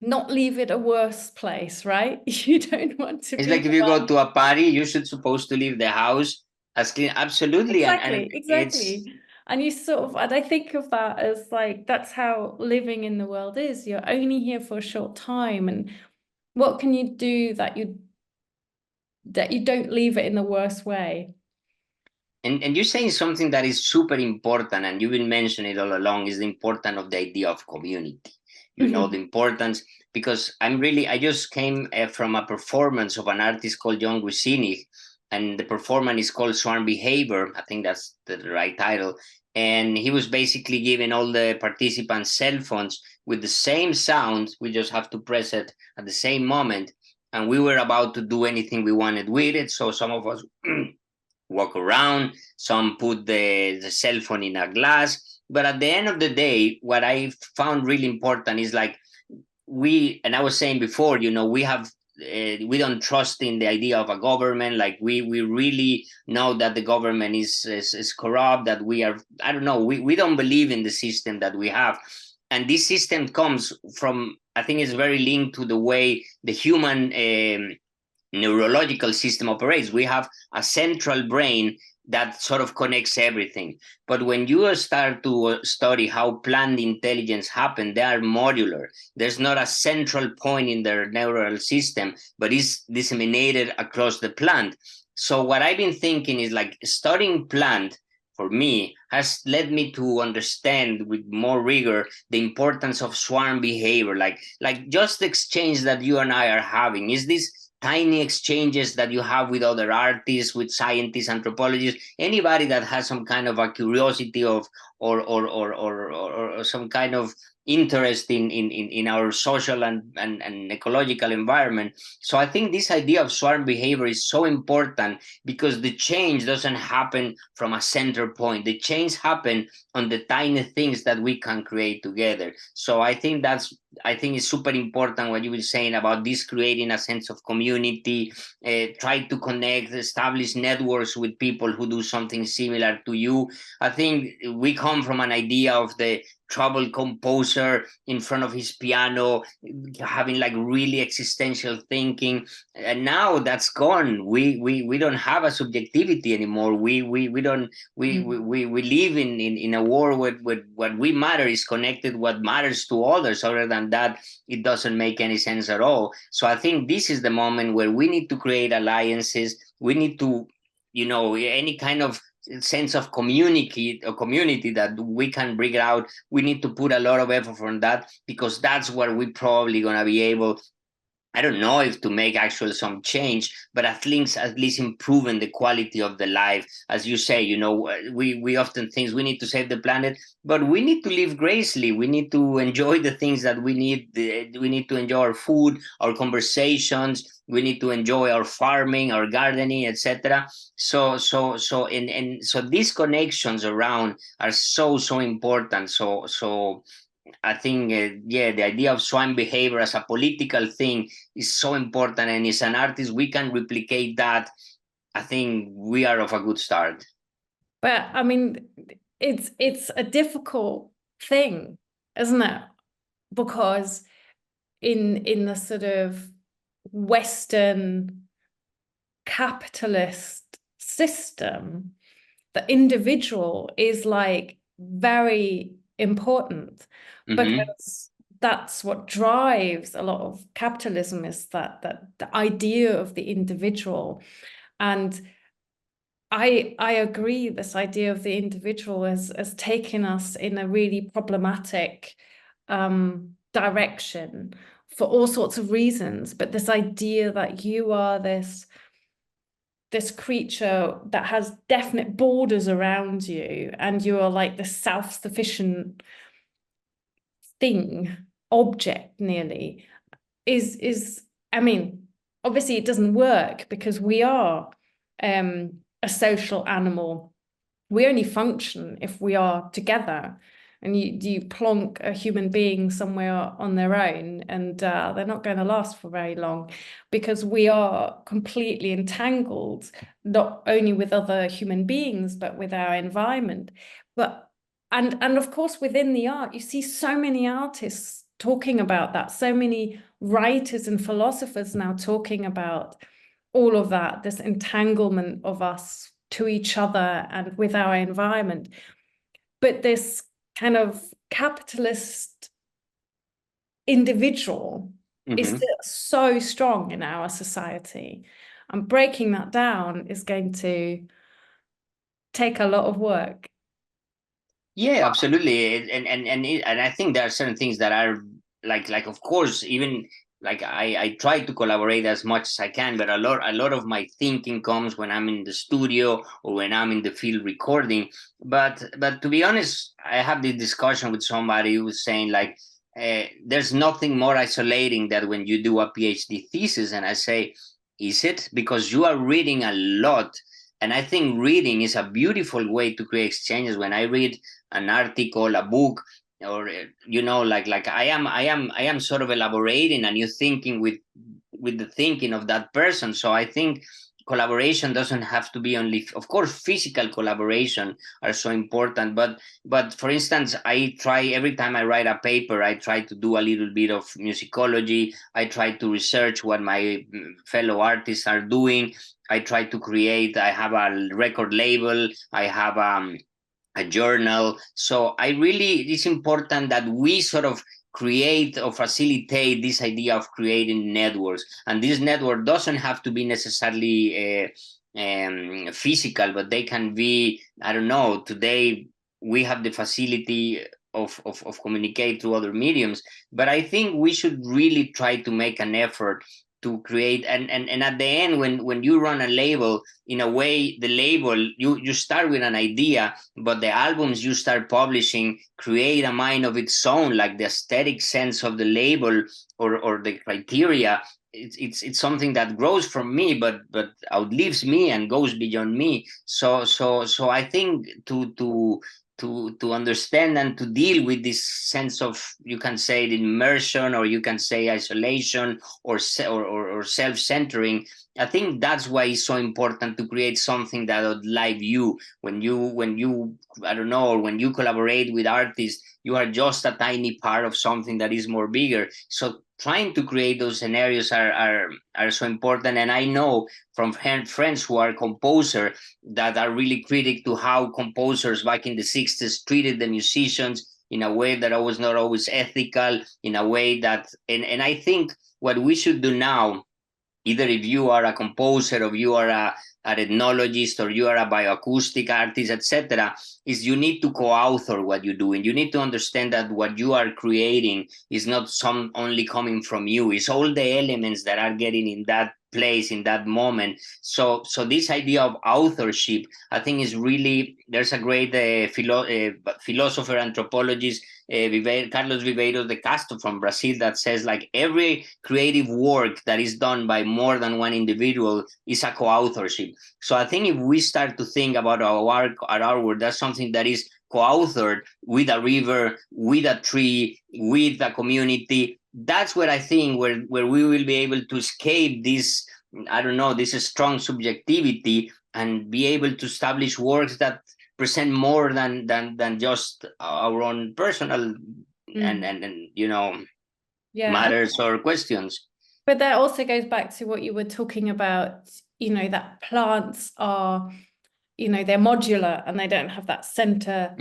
not leave it a worse place, right? You don't want to. It's like if you go to a party, you should supposed to leave the house as clean. Absolutely. Exactly. And you sort of, and I think of that as like, that's how living in the world is. You're only here for a short time, and what can you do that you don't leave it in the worst way? And you're saying something that is super important, and you've been mentioning it all along, is the importance of the idea of community. You know, the importance, because I just came from a performance of an artist called John Guisini, and the performance is called Swarm Behavior. I think that's the right title. And he was basically giving all the participants cell phones with the same sound. We just have to press it at the same moment. And we were about to do anything we wanted with it. So some of us walk around, some put the cell phone in a glass. But at the end of the day, what I found really important is like and I was saying before, you know, we don't trust in the idea of a government. Like we really know that the government is corrupt, that we are, I don't know, we don't believe in the system that we have. And this system comes from, I think it's very linked to the way the human neurological system operates. We have a central brain that sort of connects everything. But when you start to study how plant intelligence happens, they are modular. There's not a central point in their neural system, but it's disseminated across the plant. So what I've been thinking is like studying plant, for me, has led me to understand with more rigor the importance of swarm behavior, like just the exchange that you and I are having. Is this tiny exchanges that you have with other artists, with scientists, anthropologists, anybody that has some kind of a curiosity of or some kind of interest in our social and ecological environment. So I think this idea of swarm behavior is so important, because the change doesn't happen from a center point. The change happens on the tiny things that we can create together. So I think it's super important what you were saying about this, creating a sense of community, try to connect, establish networks with people who do something similar to you. I think we come from an idea of the troubled composer in front of his piano, having like really existential thinking, and now that's gone. We don't have a subjectivity anymore. We live in a world where what we matter is connected, what matters to others. Other than that, it doesn't make any sense at all. So I think this is the moment where we need to create alliances. We need to, you know, any kind of sense of community that we can bring out. We need to put a lot of effort on that, because that's where we probably gonna be able, I don't know if to make actual some change, but at least improving the quality of the life. As you say, you know, we often think we need to save the planet, but we need to live gracefully. We need to enjoy the things that we need. We need to enjoy our food, our conversations. We need to enjoy our farming, our gardening, etc. So these connections around are so important. So I think, the idea of swarm behavior as a political thing is so important. And as an artist, we can replicate that. I think we are off a good start. But I mean, it's a difficult thing, isn't it? Because in the sort of Western capitalist system, the individual is like very important, because that's what drives a lot of capitalism, is that the idea of the individual. And I agree, this idea of the individual has taken us in a really problematic direction for all sorts of reasons. But this idea that you are this creature that has definite borders around you, and you are like the self-sufficient thing, object nearly, is I mean, obviously it doesn't work, because we are a social animal. We only function if we are together. And you plonk a human being somewhere on their own, and they're not going to last for very long, because we are completely entangled, not only with other human beings, but with our environment. But and of course, within the art, you see so many artists talking about that, so many writers and philosophers now talking about all of that, this entanglement of us to each other and with our environment. But this kind of capitalist individual is still so strong in our society, and breaking that down is going to take a lot of work. Yeah, absolutely. And I think there are certain things that are like of course, even like I try to collaborate as much as I can, but a lot of my thinking comes when I'm in the studio or when I'm in the field recording. But to be honest, I have this discussion with somebody who was saying like, there's nothing more isolating than when you do a PhD thesis. And I say, is it? Because you are reading a lot. And I think reading is a beautiful way to create exchanges. When I read an article, a book, or like I am sort of elaborating a new thinking with the thinking of that person. So I think collaboration doesn't have to be only, of course, physical collaboration are so important, but for instance, I try, every time I write a paper, I try to do a little bit of musicology. I try to research what my fellow artists are doing. I try to create, I have a record label, I have a journal. So it's important that we sort of create or facilitate this idea of creating networks. And this network doesn't have to be necessarily physical, but they can be, I don't know, today we have the facility of communicate through other mediums. But I think we should really try to make an effort to create, and at the end, when you run a label, in a way, the label, you start with an idea, but the albums you start publishing create a mind of its own, like the aesthetic sense of the label or the criteria. It's something that grows from me, but outlives me and goes beyond me. So I think to understand and to deal with this sense of, you can say it, immersion, or you can say isolation, or self-centering. I think that's why it's so important to create something that outlive you. When you I don't know, or when you collaborate with artists, you are just a tiny part of something that is more bigger. So trying to create those scenarios are so important. And I know from friends who are composers that are really critical to how composers back in the 60s treated the musicians in a way that was not always ethical, in a way that, and I think what we should do now, either if you are a composer, or you are an ethnologist, or you are a bioacoustic artist, etc., is you need to co-author what you're doing. You need to understand that what you are creating is not some only coming from you. It's all the elements that are getting in that place in that moment. So this idea of authorship, I think, is really, there's a great philosopher, anthropologist, Carlos Viveiros de Castro from Brazil, that says like every creative work that is done by more than one individual is a co-authorship. So I think if we start to think about our work, that's something that is co-authored with a river, with a tree, with a community. That's where I think where we will be able to escape this, I don't know, this strong subjectivity, and be able to establish works that present more than just our own personal and you know, matters or questions. But that also goes back to what you were talking about, you know, that plants are, you know, they're modular and they don't have that center.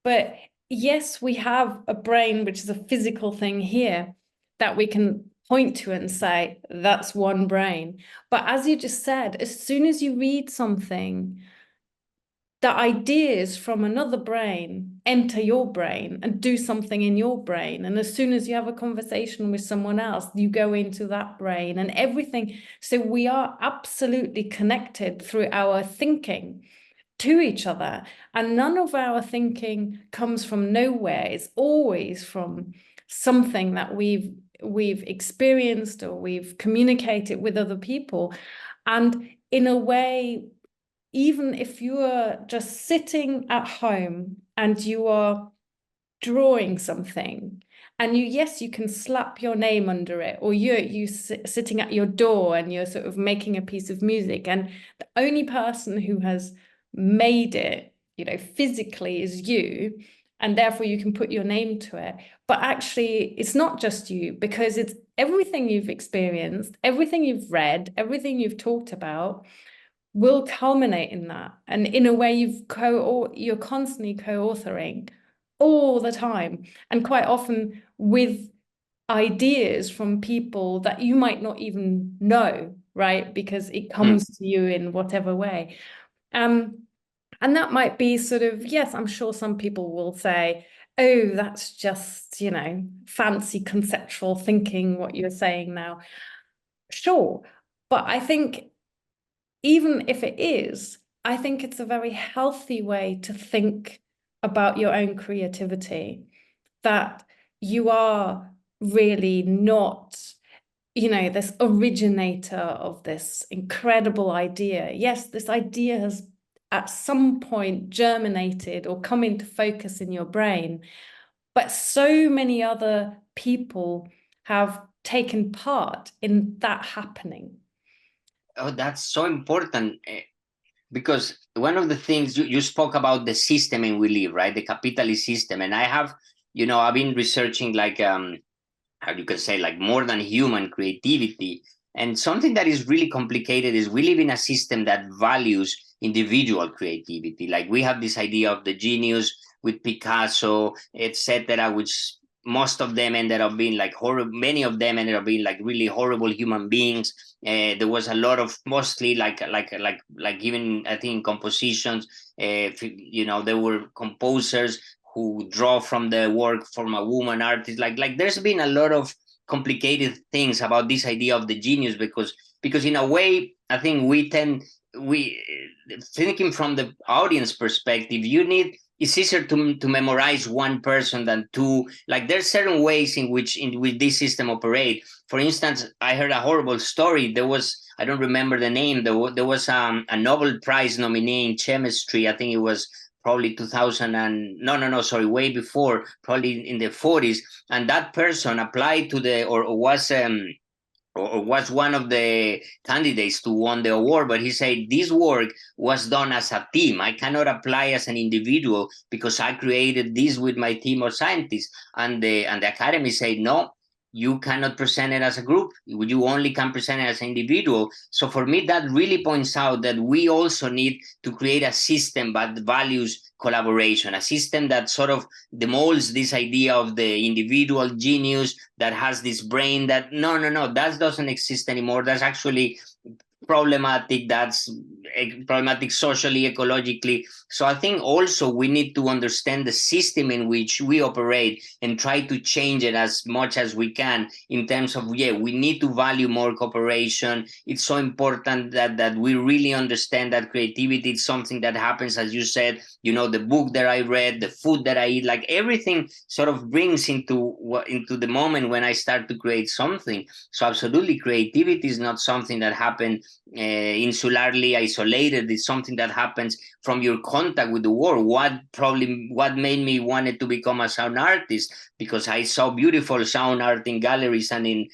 But yes, we have a brain, which is a physical thing here that we can point to and say, that's one brain. But as you just said, as soon as you read something, the ideas from another brain enter your brain and do something in your brain. And as soon as you have a conversation with someone else, you go into that brain and everything. So we are absolutely connected through our thinking to each other. And none of our thinking comes from nowhere. It's always from something that we've experienced or we've communicated with other people. And in a way, even if you are just sitting at home and you are drawing something, and you can slap your name under it, or you sitting at your door and you're sort of making a piece of music, and the only person who has made it, you know, physically is you, and therefore you can put your name to it. But actually, it's not just you, because it's everything you've experienced, everything you've read, everything you've talked about will culminate in that. And in a way, you're constantly co-authoring all the time, and quite often with ideas from people that you might not even know, right? Because it comes to you in whatever way. And that might be sort of, yes, I'm sure some people will say, oh, that's just, you know, fancy conceptual thinking, what you're saying now. Sure. But I think even if it is, I think it's a very healthy way to think about your own creativity, that you are really not, you know, this originator of this incredible idea. Yes, this idea has at some point germinated or come into focus in your brain, but so many other people have taken part in that happening. Oh, that's so important, because one of the things you spoke about, the system in we live, right? The capitalist system. And I have, you know, I've been researching like, how you can say, like more than human creativity. And something that is really complicated is we live in a system that values individual creativity. Like we have this idea of the genius with Picasso, etc., which most of them ended up being like horrible. Many of them ended up being like really horrible human beings. There was a lot of mostly like even I think compositions. You know, there were composers who draw from the work from a woman artist. Like there's been a lot of complicated things about this idea of the genius, because in a way I think we thinking from the audience perspective, it's easier to memorize one person than two. Like there's certain ways in which this system operate. For instance, I heard a horrible story. There was, I don't remember the name, there was a Nobel Prize nominee in chemistry. I think it was probably 2000 and way before, probably in the 40s. And that person applied to was one of the candidates to win the award, but he said, this work was done as a team. I cannot apply as an individual because I created this with my team of scientists. And the academy said, no, you cannot present it as a group. You only can present it as an individual. So for me, that really points out that we also need to create a system that values collaboration, a system that sort of demolds this idea of the individual genius that has this brain that that doesn't exist anymore. That's actually problematic. That's problematic socially, ecologically. So I think also we need to understand the system in which we operate and try to change it as much as we can in terms of, we need to value more cooperation. It's so important that we really understand that creativity is something that happens, as you said, the book that I read, the food that I eat, like everything sort of brings into the moment when I start to create something. So absolutely, creativity is not something that happened insularly isolated. It's something that happens from your contact with the world. What made me wanted to become a sound artist, because I saw beautiful sound art in galleries and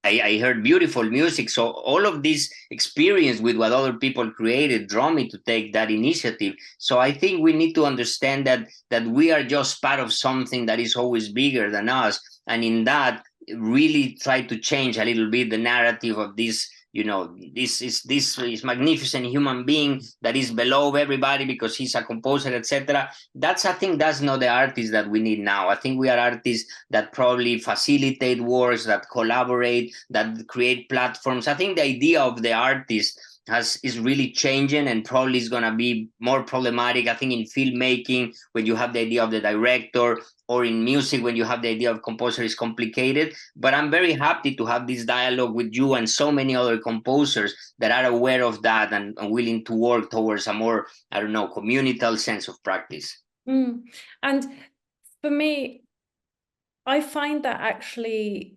I heard beautiful music. So all of this experience with what other people created drew me to take that initiative. So I think we need to understand that we are just part of something that is always bigger than us. And in that, really try to change a little bit the narrative of this, this magnificent human being that is below everybody because he's a composer, etc. I think that's not the artist that we need now. I think we are artists that probably facilitate works, that collaborate, that create platforms. I think the idea of the artist is really changing, and probably is going to be more problematic. I think in filmmaking, when you have the idea of the director, or in music, when you have the idea of composer, is complicated. But I'm very happy to have this dialogue with you and so many other composers that are aware of that and willing to work towards a more, communal sense of practice. And for me, I find that actually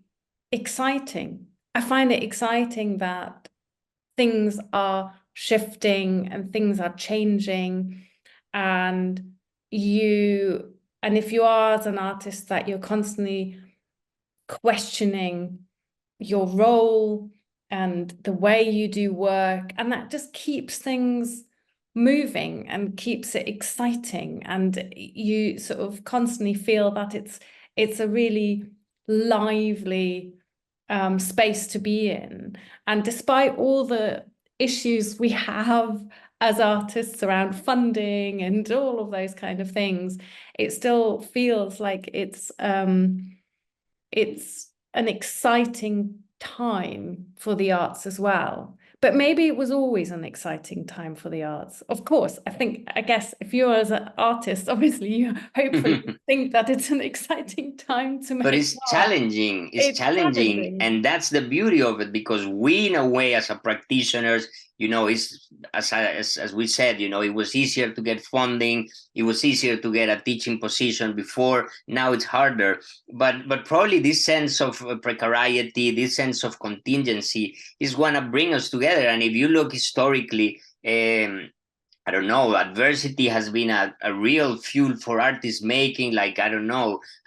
exciting. I find it exciting that things are shifting and things are changing, and if you are, as an artist, that you're constantly questioning your role and the way you do work, and that just keeps things moving and keeps it exciting, and you sort of constantly feel that it's a really lively space to be in. And despite all the issues we have as artists around funding and all of those kind of things, it still feels like it's an exciting time for the arts as well. But maybe it was always an exciting time for the arts. Of course, I guess if you're as an artist, obviously you hopefully think that it's an exciting time to make. But it's challenging. It's challenging. And that's the beauty of it, because we, in a way, as a practitioners, it's as we said, it was easier to get funding. It was easier to get a teaching position before. Now it's harder. But probably this sense of precariety, this sense of contingency is going to bring us together. And if you look historically, adversity has been a real fuel for artists making. Like, I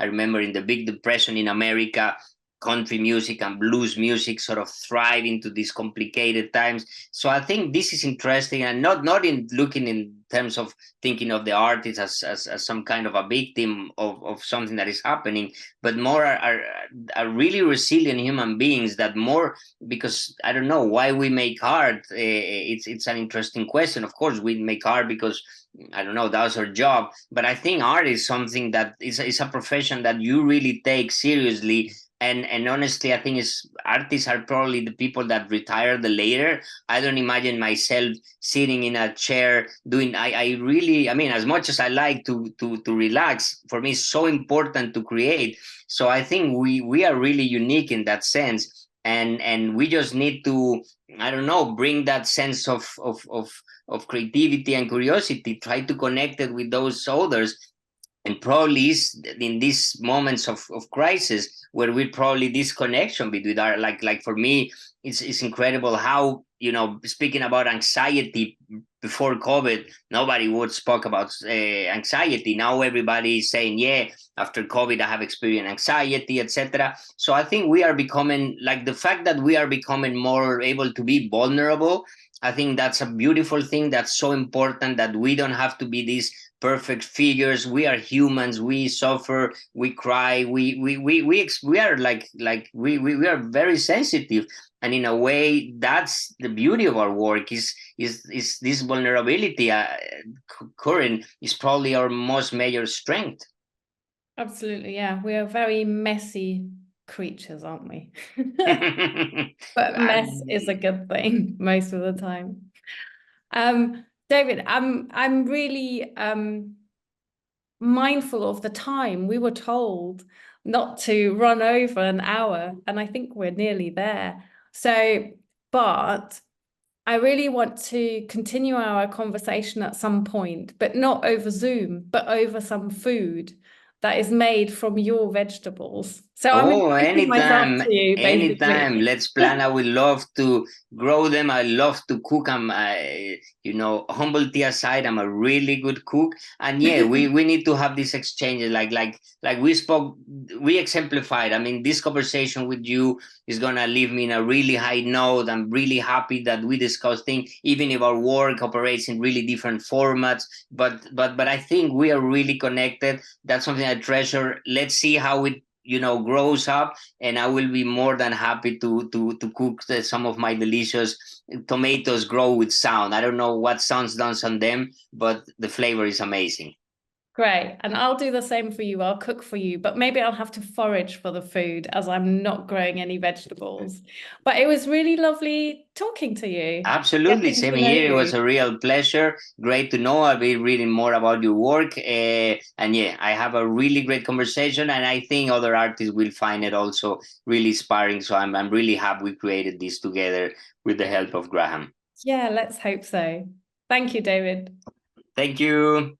remember in the Big Depression in America, country music and blues music sort of thrive into these complicated times. So I think this is interesting, and not in looking in terms of thinking of the artist as some kind of a victim of something that is happening, but more are really resilient human beings that more, because I don't know why we make art. It's an interesting question. Of course, we make art because that's our job. But I think art is something that is a profession that you really take seriously. And honestly, I think artists are probably the people that retire the later. I don't imagine myself sitting in a chair doing. I really, as much as I like to relax, for me it's so important to create. So I think we are really unique in that sense, and we just need to, bring that sense of creativity and curiosity, try to connect it with those others. And probably is in these moments of crisis where we probably this connection between our, like for me, it's incredible how, speaking about anxiety before COVID, nobody would spoke about anxiety. Now everybody is saying, yeah, after COVID, I have experienced anxiety, etc. So I think we are becoming, the fact that we are becoming more able to be vulnerable. I think that's a beautiful thing. That's so important, that we don't have to be these perfect figures. We are humans. We suffer. We cry. We are very sensitive. And in a way, that's the beauty of our work. Is this vulnerability? Current is probably our most major strength. Absolutely, yeah. We are very messy creatures, aren't we? But mess is a good thing most of the time. David, I'm really mindful of the time. We were told not to run over an hour, and I think we're nearly there. But I really want to continue our conversation at some point, but not over Zoom, but over some food. that is made from your vegetables. So I'm introducing myself anytime, to you, basically. anytime. Let's plan. I would love to grow them. I love to cook. Humble tea aside, I'm a really good cook. And yeah, we need to have these exchanges. Like we exemplified. I mean, this conversation with you is gonna leave me in a really high note. I'm really happy that we discussed things, even if our work operates in really different formats. But I think we are really connected. That's something I treasure. Let's see how it grows up, and I will be more than happy to cook some of my delicious tomatoes grow with sound. I don't know what sounds done on them, but the flavor is amazing. Great. And I'll do the same for you. I'll cook for you, but maybe I'll have to forage for the food as I'm not growing any vegetables. But it was really lovely talking to you. Absolutely. Same here. It was a real pleasure. Great to know. I'll be reading more about your work. And yeah, I have a really great conversation, and I think other artists will find it also really inspiring. So I'm really happy we created this together with the help of Graham. Yeah, let's hope so. Thank you, David. Thank you.